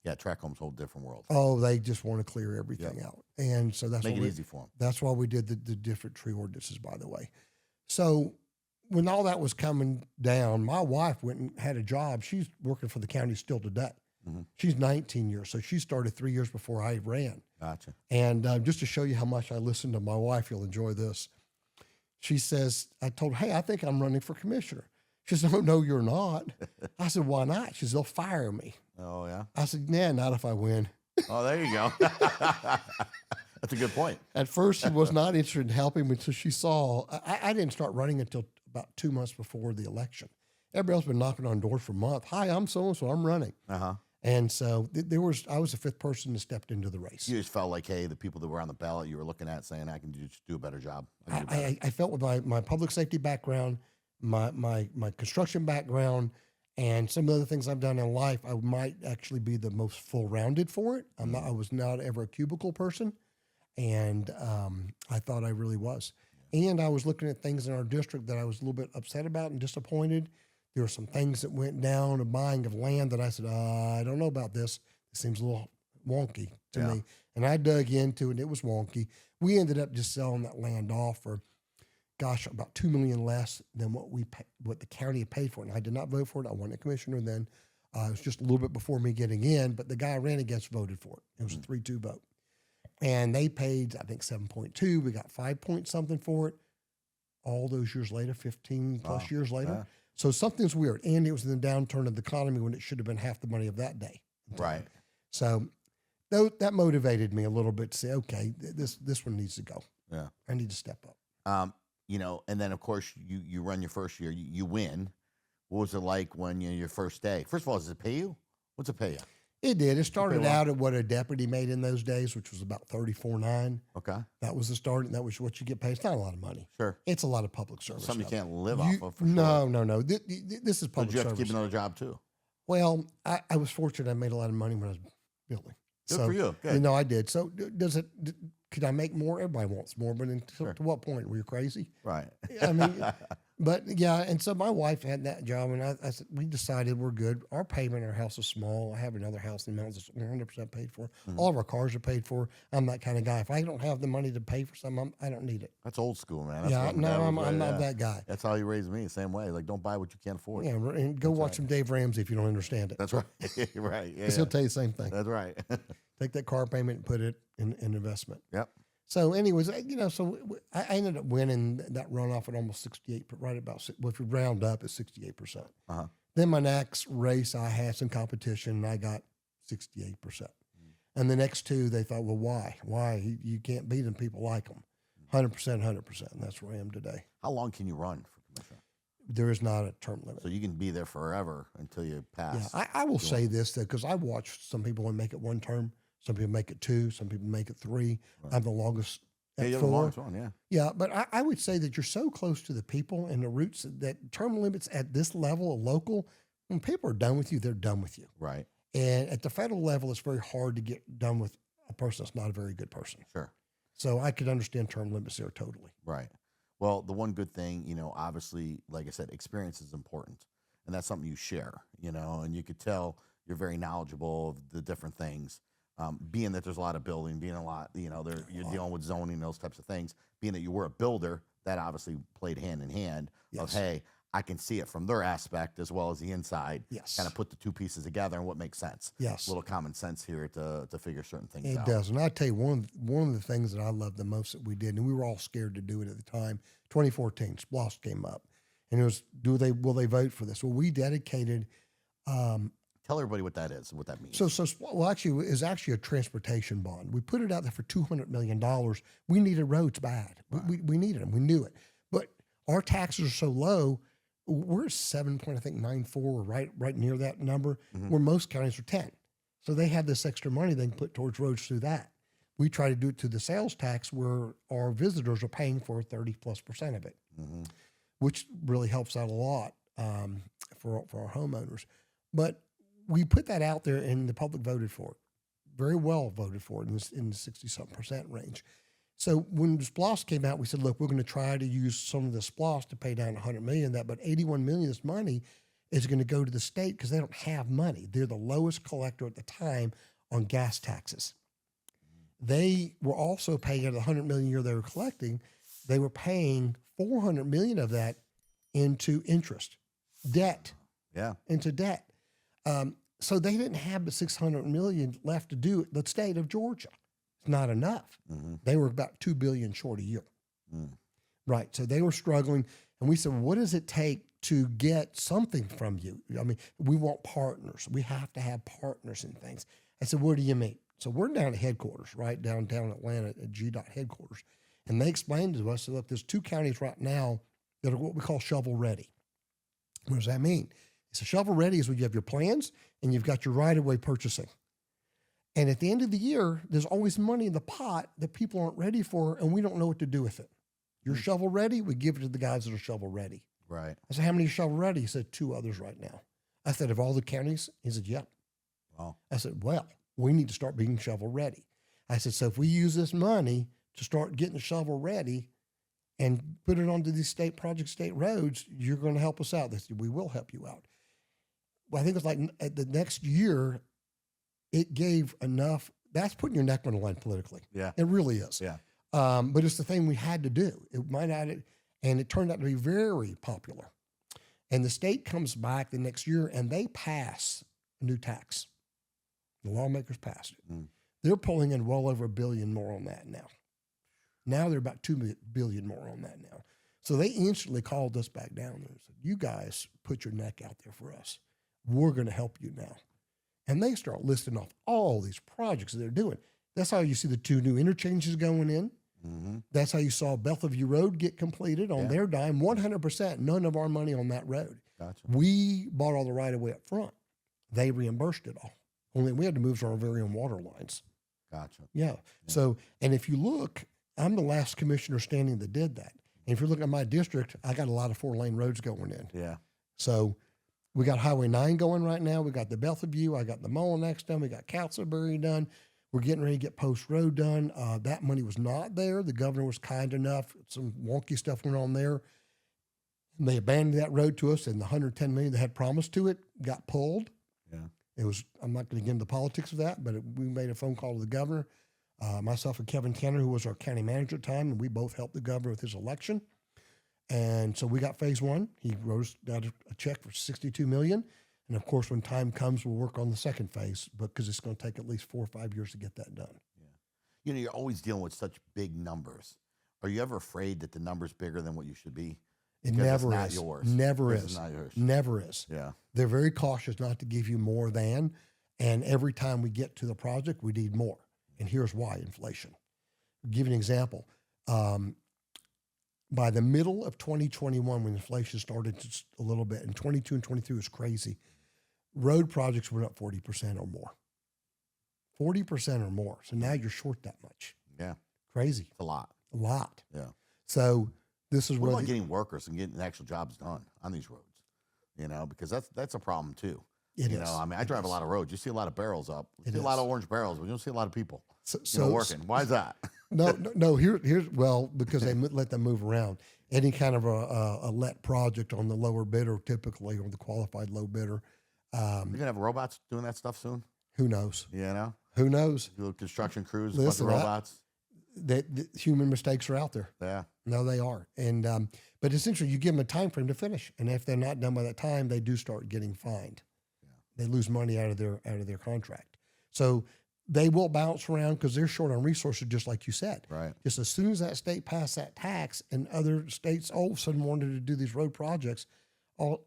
Yeah, tract home's a whole different world. Oh, they just want to clear everything out. And so that's Make it easy for them. That's why we did the different tree ordinances, by the way. So when all that was coming down, my wife went and had a job. She's working for the county still today. She's 19 years, so she started 3 years before I ran. Gotcha. And just to show you how much I listen to my wife, you'll enjoy this. She says, I told her, hey, I think I'm running for commissioner. She said, oh, no, you're not. I said, why not? She said, they'll fire me. Oh, yeah? I said, nah, not if I win. Oh, there you go. That's a good point. At first, she was not interested in helping me until she saw, I didn't start running until about 2 months before the election. Everybody else been knocking on doors for a month. Hi, I'm so-and-so, I'm running. And so I was the fifth person that stepped into the race. You just felt like, hey, the people that were on the ballot you were looking at saying, I can just do a better job. I felt with my public safety background, my construction background, and some of the other things I've done in life, I might actually be the most full-rounded for it. I was not ever a cubicle person, and I thought I really was. And I was looking at things in our district that I was a little bit upset about and disappointed. There were some things that went down, a buying of land that I said, I don't know about this. It seems a little wonky to me. And I dug into it, and it was wonky. We ended up just selling that land off for, about $2 million less than what the county had paid for it. And I did not vote for it. I wasn't a commissioner then. It was just a little bit before me getting in, but the guy I ran against voted for it. It was a 3-2 vote. And they paid, I think, 7.2. We got 5 point something for it. All those years later, 15 plus years later. Yeah. So something's weird. And it was in the downturn of the economy when it should have been half the money of that day. Right. So that motivated me a little bit to say, okay, this one needs to go. Yeah. I need to step up. You know, and then of course you run your first year, you win. What was it like when your first day? First of all, does it pay you? What's it pay you? It did. It started out at what a deputy made in those days, which was about $34,900. Okay. That was the start, and that was what you get paid. It's not a lot of money. Sure. It's a lot of public service. Something you can't live You- off of for No, sure. no. This is So public did you have service. to keep another job too? Well, I was fortunate. I made a lot of money when I was building. Good for you. Good. No, I did. So could I make more? Everybody wants more, but Sure. to what point? Were you crazy? Right. I mean, but yeah, and so my wife had that job, and I said, we decided we're good. Our payment in our house is small. I have another house in the mountains that's 100% paid for. All of our cars are paid for. I'm that kind of guy. If I don't have the money to pay for something, I don't need it. That's old school, man. That's Yeah, what my no, dad was I'm right, not yeah. that guy. That's how he raised me, same way. Like, don't buy what you can't afford. Yeah, and go watch some Dave Ramsey if you don't understand it. That's right. Right. Yeah. Because he'll tell you the same thing. That's right. Take that car payment and put it in investment. Yep. So, anyways, I ended up winning that runoff at almost 68, right about, well, if you round up, it's 68%. Then my next race, I had some competition, and I got 68%. And the next two, they thought, well, why? Why? You can't beat them. People like them. 100%, 100%. And that's where I am today. How long can you run for commissioner? There is not a term limit. So you can be there forever until you pass. Yeah, I will say this, though, because I've watched some people make it one term. Some people make it 2. Some people make it 3. Right. I'm the longest at you're 4. the longest one, yeah. Yeah, but I would say that you're so close to the people and the roots that term limits at this level of local, when people are done with you, they're done with you. Right. And at the federal level, it's very hard to get done with a person that's not a very good person. Sure. So I could understand term limits there totally. Right. Well, the one good thing, obviously, like I said, experience is important. And that's something you share, and you could tell you're very knowledgeable of the different things. being that there's a lot of building, being a lot, you're dealing with zoning, those types of things. Being that you were a builder, that obviously played hand in hand. Of, Yes. hey, I can see it from their aspect as well as the inside. Yes. Kind of put the two pieces together and what makes sense. Yes. A little common sense here to figure certain things It out. does. And I tell you, one of the things that I love the most that we did, and we were all scared to do it at the time, 2014, SPLOST came up. And it was, will they vote for this? Well, we dedicated. Tell everybody what that is, what that means. Actually, it's actually a transportation bond. We put it out there for $200 million. We needed roads bad. Right. We needed them. We knew it. But our taxes are so low. We're 7.94, right near that number, where most counties are 10. So they have this extra money they can put towards roads through that. We try to do it to the sales tax where our visitors are paying for 30+% of it, which really helps out a lot for our homeowners. But we put that out there and the public voted for it, very well voted for it in the 60-something% range. So when the SPLOST came out, we said, look, we're going to try to use some of the SPLOST to pay down $100 million of that, but $81 million of this money is going to go to the state because they don't have money. They're the lowest collector at the time on gas taxes. They were also paying out of the $100 million a year they were collecting, they were paying $400 million of that into interest, debt. Yeah. Into debt. So they didn't have the $600 million left to do it. The state of Georgia. It's not enough. They were about $2 billion short a year. Right. So they were struggling. And we said, well, what does it take to get something from you? I mean, we want partners. We have to have partners in things. I said, what do you mean? So we're down at headquarters, right? Downtown Atlanta at GDOT headquarters. And they explained to us, look, there's 2 counties right now that are what we call shovel ready. What does that mean? So shovel ready is when you have your plans and you've got your right-of-way purchasing. And at the end of the year, there's always money in the pot that people aren't ready for, and we don't know what to do with it. You're shovel ready, we give it to the guys that are shovel ready. Right. I said, how many are shovel ready? He said, 2 others right now. I said, of all the counties? He said, yep. Wow. I said, well, we need to start being shovel ready. I said, so if we use this money to start getting shovel ready and put it onto these state projects, state roads, you're going to help us out. They said, we will help you out. Well, I think it's like at the next year, it gave enough. That's putting your neck on the line politically. Yeah. It really is. Yeah. But it's the thing we had to do. It might not, and it turned out to be very popular. And the state comes back the next year and they pass a new tax. The lawmakers passed it. They're pulling in well over $1 billion more on that now. Now they're about $2 billion more on that now. So they instantly called us back down there and said, you guys put your neck out there for us. We're going to help you now. And they start listing off all these projects that they're doing. That's how you see the 2 new interchanges going in. That's how you saw Bellevue Road get completed on their dime. 100%, none of our money on that road. Gotcha. We bought all the right of way up front. They reimbursed it all. Only we had to move to our very own water lines. Gotcha. Yeah. So, and if you look, I'm the last commissioner standing that did that. And if you're looking at my district, I got a lot of 4-lane roads going in. Yeah. So we got Highway 9 going right now. We got the Bellevue. I got the Mullinax done. We got Castleberry done. We're getting ready to get Post Road done. That money was not there. The governor was kind enough. Some wonky stuff went on there. And they abandoned that road to us, and the $110 million they had promised to it got pulled. Yeah. It was. I'm not going to get into the politics of that, but we made a phone call to the governor. Myself and Kevin Tanner, who was our county manager at the time, and we both helped the governor with his election. And so we got phase 1. He wrote us out a check for $62 million. And of course, when time comes, we'll work on the second phase, because it's going to take at least 4 or 5 years to get that done. Yeah. You're always dealing with such big numbers. Are you ever afraid that the number's bigger than what you should be? It Because never it's not is. yours. Never Because is. it's not yours. Never is. Yeah. They're very cautious not to give you more than. And every time we get to the project, we need more. And here's why: inflation. I'll give you an example. By the middle of 2021, when inflation started just a little bit, and 22 and 23 was crazy, road projects went up 40% or more. 40% or more. So now you're short that much. Yeah. Crazy. It's a lot. A lot. Yeah. So this is What where about getting workers and getting the actual jobs done on these roads? Because that's a problem too. It you is. know, I mean, I drive a lot of roads. You see a lot of barrels up. You It see a lot is. of orange barrels, but you don't see a lot of people so working. Why is that? No. Here's because they let them move around. Any kind of a let project on the lower bidder, typically, or the qualified low bidder. You're gonna have robots doing that stuff soon. Who knows? You know, Who knows? Little construction crews, Listen, bunch of robots. The human mistakes are out there. Yeah. No, they are. And but essentially, you give them a time frame to finish, and if they're not done by that time, they do start getting fined. They lose money out of their contract. So they will bounce around because they're short on resources, just like you said. Right. Just as soon as that state passed that tax, and other states all of a sudden wanted to do these road projects,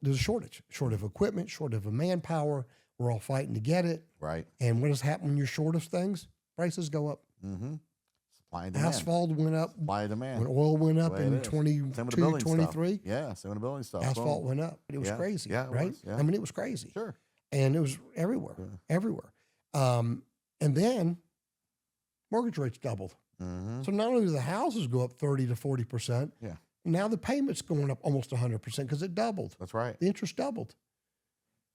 there's a shortage of equipment, short of manpower. We're all fighting to get it. Right. And what has happened when you're short of things? Prices go up. Mm-hmm. Supply and demand. Asphalt went up. Supply and demand. When oil went up Way in it is. 22, Same with the building 23, stuff. Yeah, same with the building stuff. asphalt Boom. went up. It was Yeah. crazy, Yeah, it right? was, yeah. I mean, it was crazy. Sure. And it was everywhere, everywhere. And then mortgage rates doubled. Mm-hmm. So not only do the houses go up 30 to 40%, Yeah. now the payment's going up almost 100% because it doubled. That's right. The interest doubled.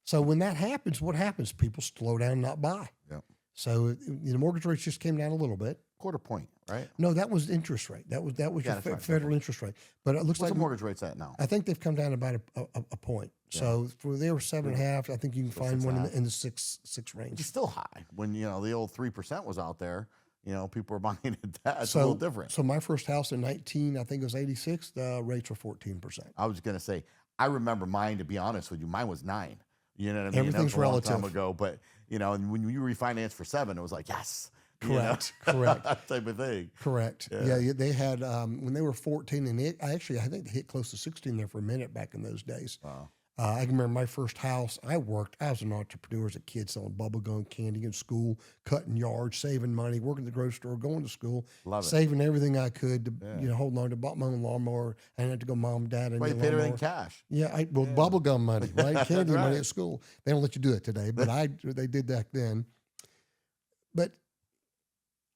So when that happens, what happens? People slow down, not buy. Yep. So the mortgage rates just came down a little bit. Quarter point, right? No, that was interest rate. That was Yeah, your that's right. federal interest rate. But it looks What's like the mortgage rates at now? I think they've come down about a point. Yeah. So for they were 7.5. I think you can So find one 6.5. in the six range. It's still high. When the old 3% was out there, people were buying it. That's So a little different. So my first house in 19, I think it was 86. The rates were 14%. I was gonna say, I remember mine. To be honest with you, mine was 9. You know what I mean? Everything's That was a long time relative. ago, but and when you refinance for 7, it was like yes, Correct. that type of thing. Correct. Yeah. Yeah, they had when they were 14, and I think they hit close to 16 there for a minute back in those days. Wow. I can remember my first house. I was an entrepreneur as a kid, selling bubble gum, candy in school, cutting yards, saving money, working at the grocery store, going to school, Love it. saving everything I could to, Yeah. holding on to. Bought my own lawnmower. I didn't have to go, Mom, Dad, I Well, need you a paid everything lawnmower. cash. Yeah, bubble gum money, right? Candy money Right. at school. They don't let you do it today, but they did back then. But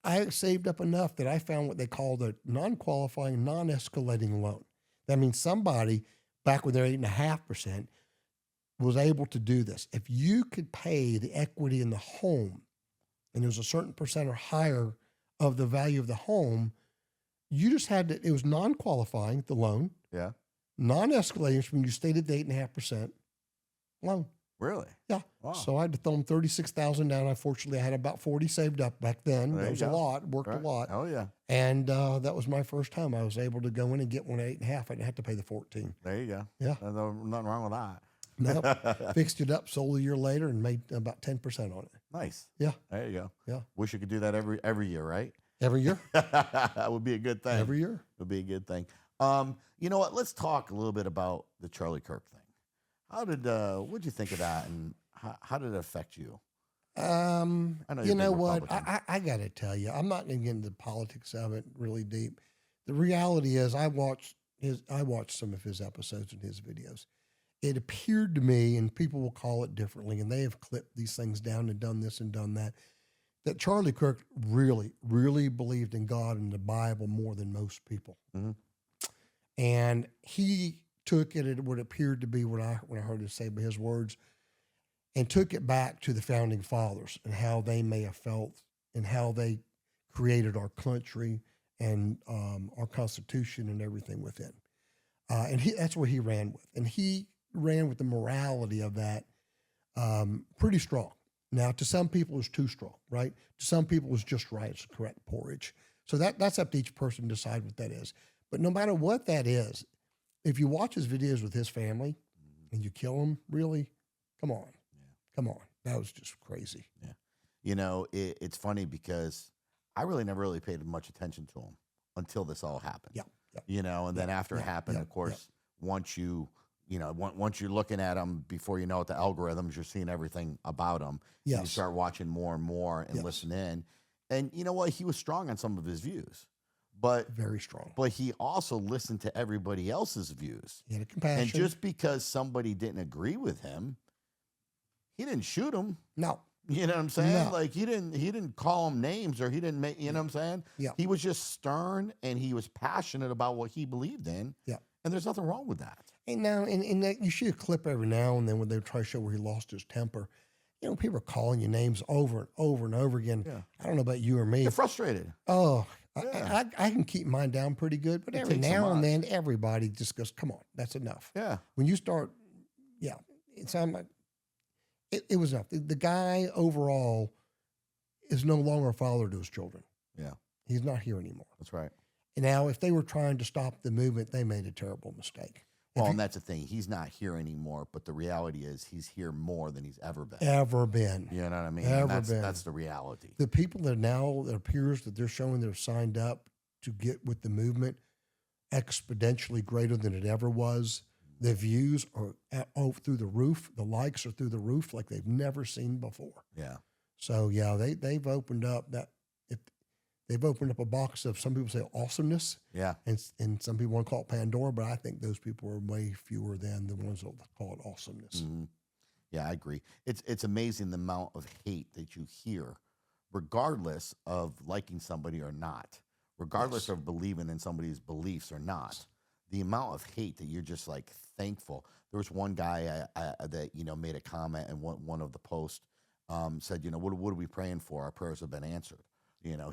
I saved up enough that I found what they called a non-qualifying, non-escalating loan. That means somebody back when they're 8.5% was able to do this. If you could pay the equity in the home, and there was a certain percent or higher of the value of the home, you just had to. It was non-qualifying, the loan, Yeah. non-escalating when you stayed at the 8.5% loan. Really? Yeah. Wow. So I had to throw them 36,000 down. Unfortunately, I had about 40 saved up back then. There That you was a go. lot. Worked Right. a lot. Oh yeah. And that was my first time. I was able to go in and get one at 8.5. I didn't have to pay the 14. There you go. Yeah. There's nothing wrong with that. No, fixed it up, sold a year later, and made about 10% on it. Nice. Yeah. There you go. Yeah. Wish you could do that every year, right? Every year. That would be a good thing. Every year. Would be a good thing. You know what? Let's talk a little bit about the Charlie Kirk thing. What'd you think of that, and how did it affect you? I know You you're a know big what? Republican. I got to tell you, I'm not going to get into the politics of it really deep. The reality is, I watched some of his episodes and his videos. It appeared to me, and people will call it differently, and they have clipped these things down and done this and done that, that Charlie Kirk really, really believed in God and the Bible more than most people. Mhm. And he took it at what appeared to be when I heard it say by his words, and took it back to the founding fathers and how they may have felt and how they created our country and our Constitution and everything within. And that's what he ran with. And he ran with the morality of that pretty strong. Now, to some people, it's too strong, right? To some people, it's just right. It's the correct porridge. So that's up to each person to decide what that is. But no matter what that is, if you watch his videos with his family and you kill him, really, come on. Come on. That was just crazy. Yeah. It's funny because I never really paid much attention to him until this all happened. Yeah. And then after it happened, of course, once once you're looking at him before you know it, the algorithms, you're seeing everything about him. You Yes. start watching more and more and Yes. listen in. And you know what? He was strong on some of his views, but Very strong. he also listened to everybody else's views. He had a compassion. And just because somebody didn't agree with him, he didn't shoot him. No. You know what I'm saying? No. Like he didn't call him names, or he didn't make, you know what I'm saying? Yeah. He was just stern, and he was passionate about what he believed in. Yeah. And there's nothing wrong with that. And now, and that you see a clip every now and then when they try to show where he lost his temper. People are calling you names over and over and over again. Yeah. I don't know about you or me. You're frustrated. Oh, Yeah. I can keep mine down pretty good, but It every takes a now lot. and then everybody just goes, come on, that's enough. Yeah. When you start, I'm like, it was enough. The guy overall, is no longer a father to his children. Yeah, He's not here anymore. that's right. And now, if they were trying to stop the movement, they made a terrible mistake. Well, and that's the thing. He's not here anymore, but the reality is he's here more than he's ever been. Ever been. You know what I mean? Ever That's, been. that's the reality. The people that now, it appears that they're showing they're signed up to get with the movement exponentially greater than it ever was. The views are through the roof. The likes are through the roof like they've never seen before. Yeah. So, yeah, they've opened up that. They've opened up a box of, some people say, awesomeness. Yeah. And some people want to call it Pandora, but I think those people are way fewer than the ones that call it awesomeness. Mm-hmm. Yeah, I agree. It's amazing the amount of hate that you hear, regardless of liking somebody or not, regardless of believing in somebody's beliefs or not. The amount of hate that you're just like thankful. There was one guy that made a comment, and one of the posts said, what are we praying for? Our prayers have been answered.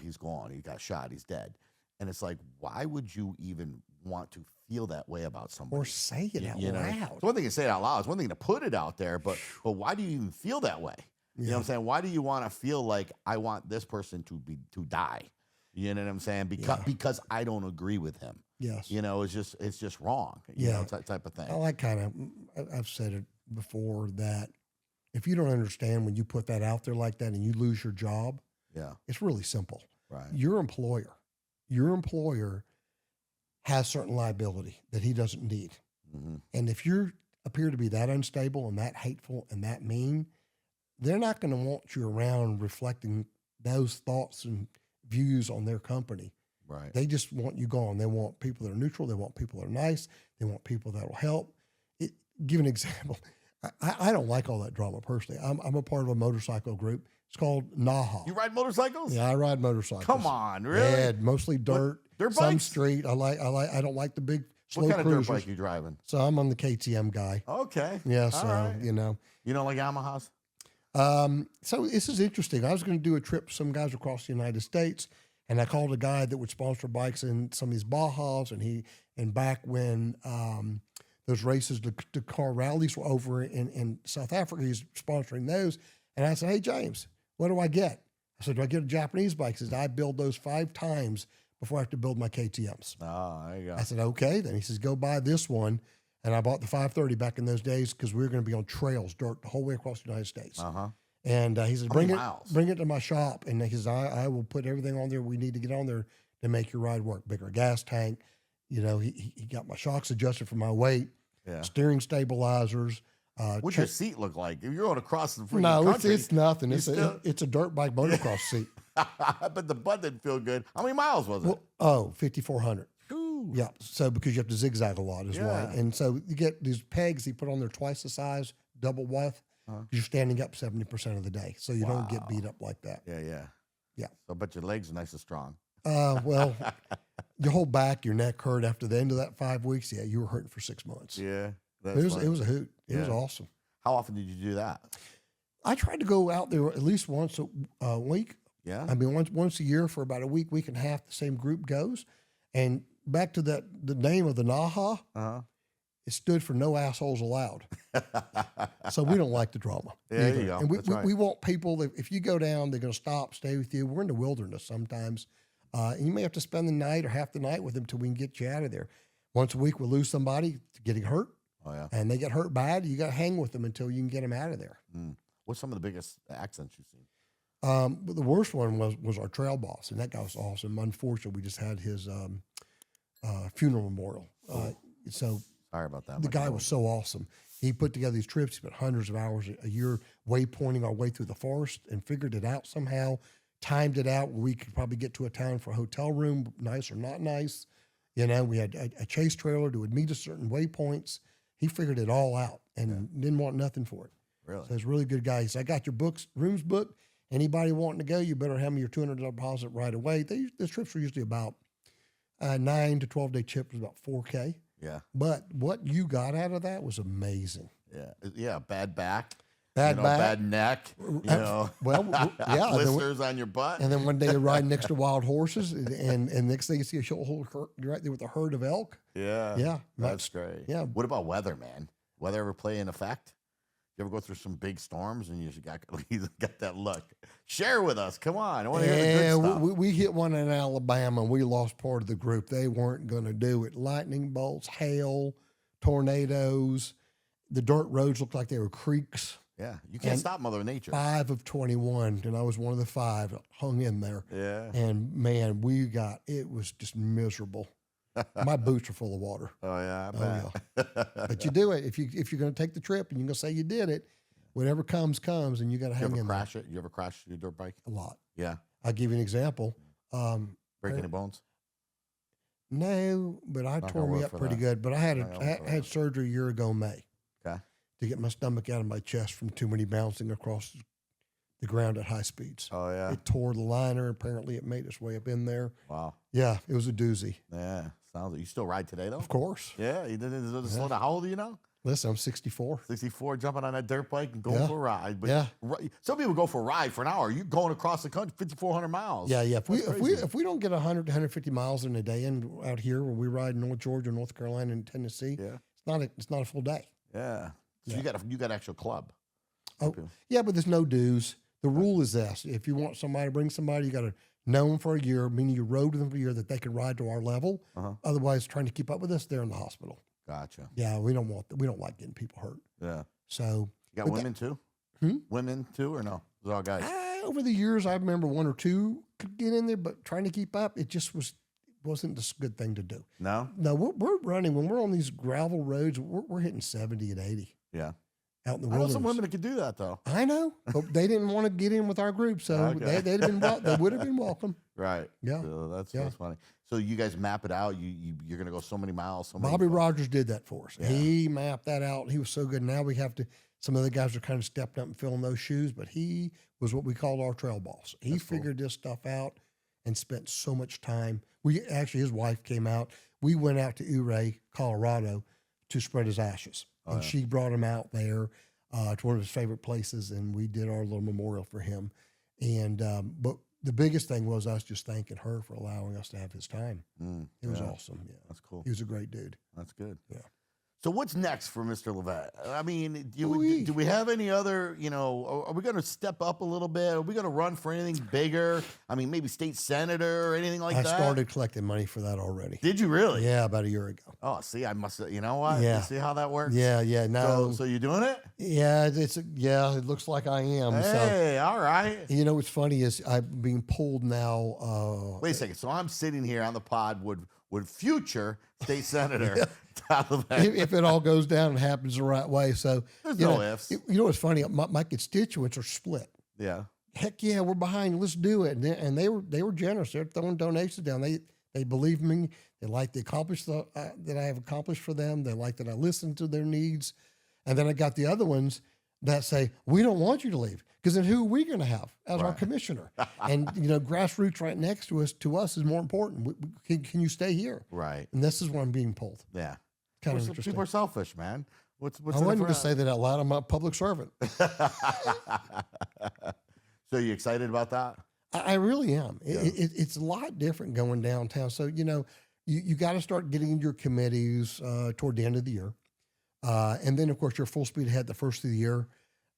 He's gone. He got shot. He's dead. And it's like, why would you even want to feel that way about somebody? Or say it out loud. It's one thing to say it out loud. It's one thing to put it out there. But why do you even feel that way? You know what I'm saying? Why do you want to feel like I want this person to die? You know what I'm saying? Because I don't agree with him. Yes. It's just wrong. Type of thing. I've said it before that if you don't understand when you put that out there like that and you lose your job, yeah, it's really simple. Right. Your employer has certain liability that he doesn't need. Mm-hmm. And if you appear to be that unstable and that hateful and that mean, they're not going to want you around reflecting those thoughts and views on their company. Right. They just want you gone. They want people that are neutral. They want people that are nice. They want people that will help. Give an example. I don't like all that drama personally. I'm a part of a motorcycle group. It's called NAHA. You ride motorcyles? Yeah, I ride motorcycles. Come on, really? Yeah, mostly dirt. Dirt some bikes? street. I don't like the big slow What kind of cruisers. dirt bike you driving? So I'm the KTM guy. Okay. Yeah, All so right. you know. You don't like Yamahas? So this is interesting. I was going to do a trip. Some guys across the United States, and I called a guy that would sponsor bikes in some of these Bajas, and back when those races, the car rallies were over in South Africa, he's sponsoring those. And I said, hey, James, what do I get? I said, do I get a Japanese bike? He says, I build those 5 times before I have to build my KTMs. Oh, there you go. I said, okay. Then he says, go buy this one. And I bought the 530 back in those days because we were going to be on trails, dirt, the whole way across the United States. Uh-huh. And he says, How many miles? bring it to my shop. And he says, I will put everything on there we need to get on there to make your ride work. Bigger gas tank. He got my shocks adjusted for my weight, Yeah. steering stabilizers. What's your seat look like? If you're going across the freaking No, country, it's nothing. It's still- it's a dirt bike motocross seat. but the butt didn't feel good. How many miles was it? Well, 5,400. Ooh. Yeah. So because you have to zigzag a lot is why. Yeah. And so you get these pegs he put on there twice the size, double width. You're standing up 70% of the day. So you don't get beat up like that. Yeah. Yeah. So, but your legs are nice and strong. Well, your whole back, your neck hurt after the end of that 5 weeks. Yeah, you were hurting for 6 months. Yeah. It was a hoot. It was Yeah. awesome. How often did you do that? I tried to go out there at least once a week. Yeah. I mean, once a year for about a week and a half, the same group goes. And back to the name of the NAHA, Uh-huh. it stood for No Assholes Allowed. So we don't like the drama. There either. you go. And That's right. we want people that if you go down, they're going to stop, stay with you. We're in the wilderness sometimes. And you may have to spend the night or half the night with them till we can get you out of there. Once a week, we'll lose somebody to getting hurt. Oh, yeah. And they get hurt bad. You got to hang with them until you can get them out of there. What's some of the biggest accidents you've seen? But the worst one was our trail boss, and that guy was awesome. Unfortunately, we just had his funeral memorial. So Sorry about that. the guy was so awesome. He put together these trips. He spent hundreds of hours a year waypointing our way through the forest and figured it out somehow, timed it out where we could probably get to a town for a hotel room, nice or not nice. We had a chase trailer that would meet us certain waypoints. He figured it all out and didn't want nothing for it. Really? So he's a really good guy. He said, I got your rooms booked. Anybody wanting to go, you better have me your $200 deposit right away. The trips were usually about 9 to 12 day trip was about $4K. Yeah. But what you got out of that was amazing. Yeah. Yeah. Bad back. Bad back. Bad neck. Well, yeah. Blisters on your butt. And then one day you're riding next to wild horses, and next thing you see a whole herd, you're right there with a herd of elk. Yeah. Yeah. That's great. Yeah. What about weather, man? Weather ever play an effect? You ever go through some big storms and you just got that luck? Share with us. Come on. I want to hear the good stuff. We hit one in Alabama and we lost part of the group. They weren't going to do it. Lightning bolts, hail, tornadoes. The dirt roads looked like they were creeks. Yeah, you can't stop Mother Nature. 5 of 21, and I was one of the 5 that hung in there. Yeah. And man, it was just miserable. My boots are full of water. Oh yeah, Yeah. But you do it if you're going to take the trip and you're going to say you did it. Whatever comes, and you got to hang in there. You ever crash your dirt bike? A lot. Yeah. I'll give you an example. Break any bones? No, but I tore me up pretty good. But I had surgery a year ago, May. Okay. To get my stomach out of my chest from too many bouncing across the ground at high speeds. Oh yeah. It tore the liner. Apparently, it made its way up in there. Wow. Yeah, it was a doozy. Yeah. Sounds like you still ride today though. Of course. Yeah. You didn't slow down. How old are you now? Listen, I'm 64. 64, jumping on that dirt bike and going for a ride. But some people go for a ride for an hour. You're going across the country, 5,400 miles. Yeah. If we don't get 100 to 150 miles in a day in out here where we ride in North Georgia, North Carolina, and Tennessee, it's not a full day. Yeah. So you got actual club. Oh, yeah, but there's no dues. The rule is this: if you want somebody to bring somebody, you got to know them for a year, meaning you rode with them for a year that they can ride to our level. Otherwise, trying to keep up with us, they're in the hospital. Gotcha. Yeah, we don't like getting people hurt. Yeah. So you got women too? Women too, or no? It's all guys. Over the years, I remember 1 or 2 could get in there, but trying to keep up, it just wasn't a good thing to do. No. We're running when we're on these gravel roads. We're hitting 70 and 80. Yeah. Out in the I know wilderness. some women that could do that though. I know, but they didn't want to get in with our group, so they would have been welcome. Right. Yeah. So that's funny. So you guys map it out. You're gonna go so many miles. Bobby Rogers did that for us. Yeah. He mapped that out. He was so good. Now we have to. Some of the guys are kind of stepped up and filling those shoes, but he was what we called our trail boss. He figured this stuff out and spent so much time. His wife came out. We went out to Ouray, Colorado, to spread his ashes, and she brought him out there to one of his favorite places, and we did our little memorial for him. And but the biggest thing was us just thanking her for allowing us to have his time. It was awesome. Yeah, that's cool. He was a great dude. That's good. Yeah. So what's next for Mr. Levent? I mean, do we have any other, are we going to step up a little bit? Are we going to run for anything bigger? I mean, maybe state senator or anything like that? I started collecting money for that already. Did you really? Yeah, about a year ago. Oh, see, I must have, you know what? Yeah. You see how that works? Yeah, no. So you doing it? Yeah, it looks like I am. Hey, all right. You know what's funny is I'm being pulled now. Wait a second. So I'm sitting here on the pod with future state senator Todd Levent. If it all goes down and happens the right way. So there's no ifs. You know what's funny? My constituents are split. Yeah. Heck yeah, we're behind you. Let's do it. And they were generous. They're throwing donations down. They believe me. They like the accomplishment that I have accomplished for them. They like that I listen to their needs. And then I got the other ones that say, we don't want you to leave. Because then who are we going to have as our commissioner? And, grassroots right next to us is more important. Can you stay here? Right. And this is where I'm being pulled. Yeah. Kind of interesting. People are selfish, man. What's I wanted to say that out loud. I'm a public servant. So you excited about that? I really am. It's a lot different going downtown. So, you got to start getting into your committees toward the end of the year. And then, of course, you're full speed ahead the first of the year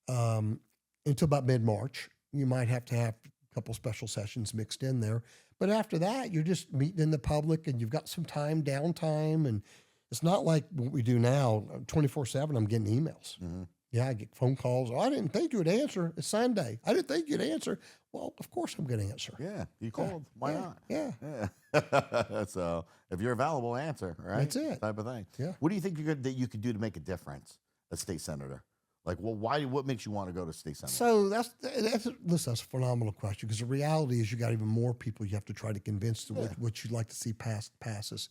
until about mid-March. You might have to have a couple special sessions mixed in there. But after that, you're just meeting in the public and you've got some downtime. And it's not like what we do now, 24/7, I'm getting emails. Mm-hmm. Yeah, I get phone calls. Oh, I didn't think you would answer. It's Sunday. I didn't think you'd answer. Well, of course I'm going to answer. Yeah, you called. Why not? Yeah. So if you're available, answer. Right. That's it. Type of thing. Yeah. What do you think that you could do to make a difference as state senator? Like, well, what makes you want to go to state senator? So that's a phenomenal question because the reality is you got even more people you have to try to convince to what you'd like to see passes.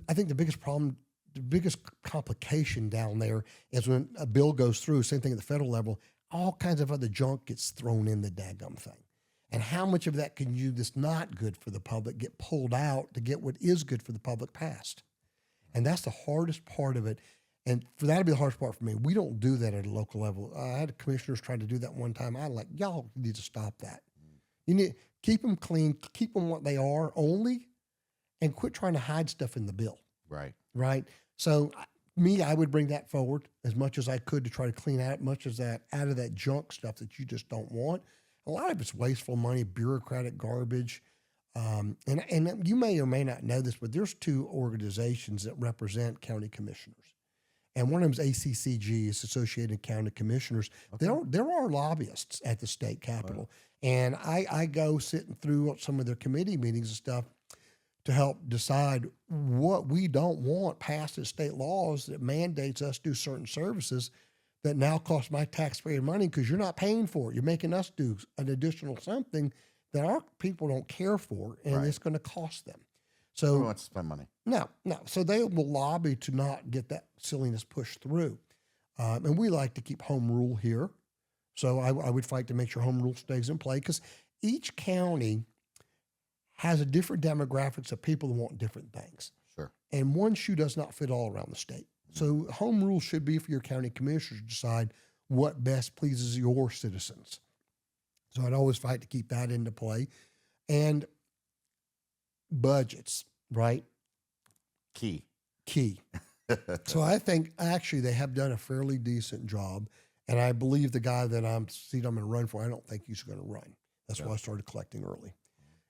I think the biggest problem. The biggest complication down there is when a bill goes through, same thing at the federal level, all kinds of other junk gets thrown in the daggum thing. And how much of that can you that's not good for the public get pulled out to get what is good for the public passed? And that's the hardest part of it. And for that to be the hardest part for me, we don't do that at a local level. I had commissioners try to do that one time. Y'all need to stop that. You need keep them clean, keep them what they are only, and quit trying to hide stuff in the bill. Right. Right. So me, I would bring that forward as much as I could to try to clean out much as that out of that junk stuff that you just don't want. A lot of it's wasteful money, bureaucratic garbage. And you may or may not know this, but there's two organizations that represent county commissioners. And one of them is ACCG, is Associated County Commissioners. Okay. There are lobbyists at the state capitol. Right. And I go sitting through some of their committee meetings and stuff to help decide what we don't want passed as state laws that mandates us do certain services that now cost my taxpayer money because you're not paying for it. You're making us do an additional something that our people don't care for, and it's going to cost them. So who wants to spend money? No. So they will lobby to not get that silliness pushed through. And we like to keep home rule here. So I would fight to make sure home rule stays in play because each county has a different demographics of people who want different things. Sure. And one shoe does not fit all around the state. So home rule should be for your county commissioners to decide what best pleases your citizens. So I'd always fight to keep that into play. And budgets, right? Key. So I think actually they have done a fairly decent job. And I believe the guy that I'm going to run for, I don't think he's going to run. That's why I started collecting early.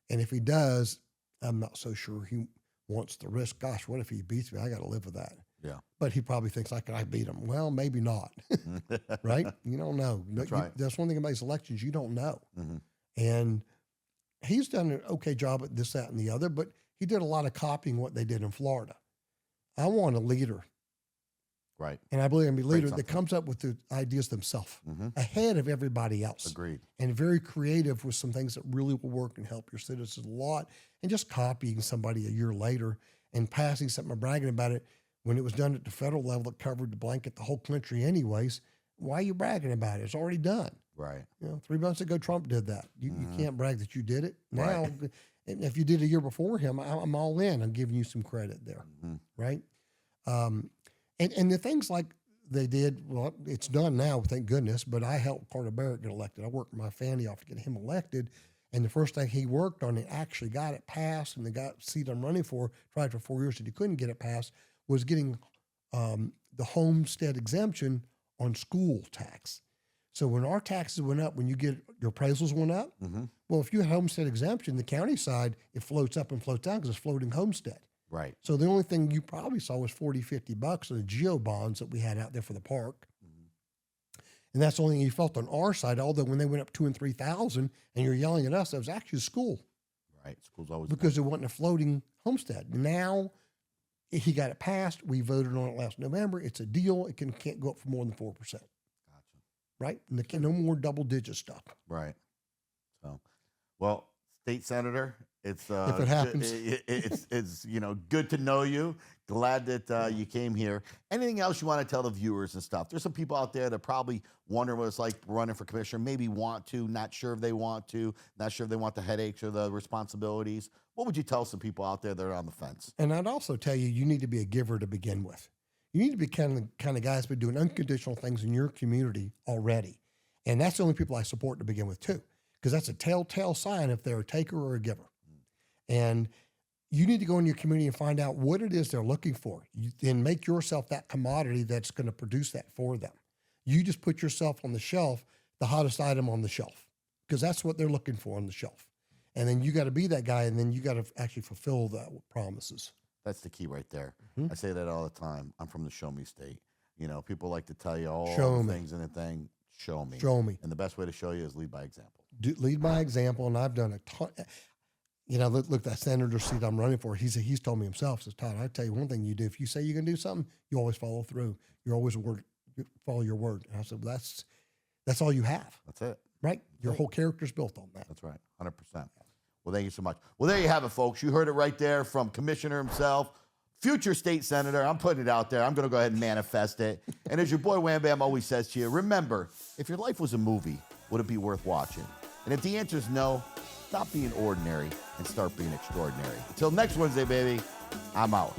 And if he does, I'm not so sure he wants the risk. Gosh, what if he beats me? I got to live with that. Yeah. But he probably thinks I beat him. Well, maybe not. Right? You don't know. That's right. That's one thing about these elections. You don't know. Mm-hmm. And he's done an okay job at this, that, and the other, but he did a lot of copying what they did in Florida. I want a leader. Right. And I believe I'm a leader that comes up with the ideas themselves ahead of everybody else. Agreed. And very creative with some things that really will work and help your citizens a lot. And just copying somebody a year later and passing something or bragging about it when it was done at the federal level that covered the blanket the whole country anyways. Why are you bragging about it? It's already done. Right. 3 months ago, Trump did that. You can't brag that you did it. Now, and if you did a year before him, I'm all in. I'm giving you some credit there. Right. And the things like they did, well, it's done now, thank goodness, but I helped Carter Barrett get elected. I worked my family off to get him elected. And the first thing he worked on, he actually got it passed, and the seat I'm running for, tried for 4 years and he couldn't get it passed, was getting the homestead exemption on school tax. So when our taxes went up, when you get your appraisals went up, well, if you had homestead exemption, the county side, it floats up and floats down because it's floating homestead. Right. So the only thing you probably saw was $40-50 of the geo bonds that we had out there for the park. And that's the only thing you felt on our side, although when they went up 2,000 and 3,000 and you're yelling at us, that was actually the school. Right. School's always because it wasn't a floating homestead. Now he got it passed. We voted on it last November. It's a deal. It can't go up for more than 4%. Gotcha. Right? No more double-digit stuff. Right. So, well, state senator, it's if it happens, it's good to know you. Glad that you came here. Anything else you want to tell the viewers and stuff? There's some people out there that probably wonder what it's like running for commissioner. Maybe want to, not sure if they want to, not sure if they want the headaches or the responsibilities. What would you tell some people out there that are on the fence? And I'd also tell you, you need to be a giver to begin with. You need to be kind of guys who are doing unconditional things in your community already. And that's the only people I support to begin with too, because that's a telltale sign if they're a taker or a giver. And you need to go in your community and find out what it is they're looking for. Then make yourself that commodity that's going to produce that for them. You just put yourself on the shelf, the hottest item on the shelf, because that's what they're looking for on the shelf. And then you got to be that guy, and then you got to actually fulfill that promises. That's the key right there. I say that all the time. I'm from the show me state. People like to tell you all the things in the thing. Show me. Show me. And the best way to show you is lead by example. Lead by example, and I've done a ton. Look, that senator seat I'm running for, he's told me himself, says, Todd, I tell you one thing you do. If you say you're going to do something, you always follow through. You always follow your word. And I said, well, that's all you have. That's it. Right? Your whole character's built on that. That's right. 100%. Well, thank you so much. Well, there you have it, folks. You heard it right there from Commissioner himself, future state senator. I'm putting it out there. I'm going to go ahead and manifest it. And as your boy Wham Bam always says to you, remember, if your life was a movie, would it be worth watching? And if the answer is no, stop being ordinary and start being extraordinary. Until next Wednesday, baby, I'm out.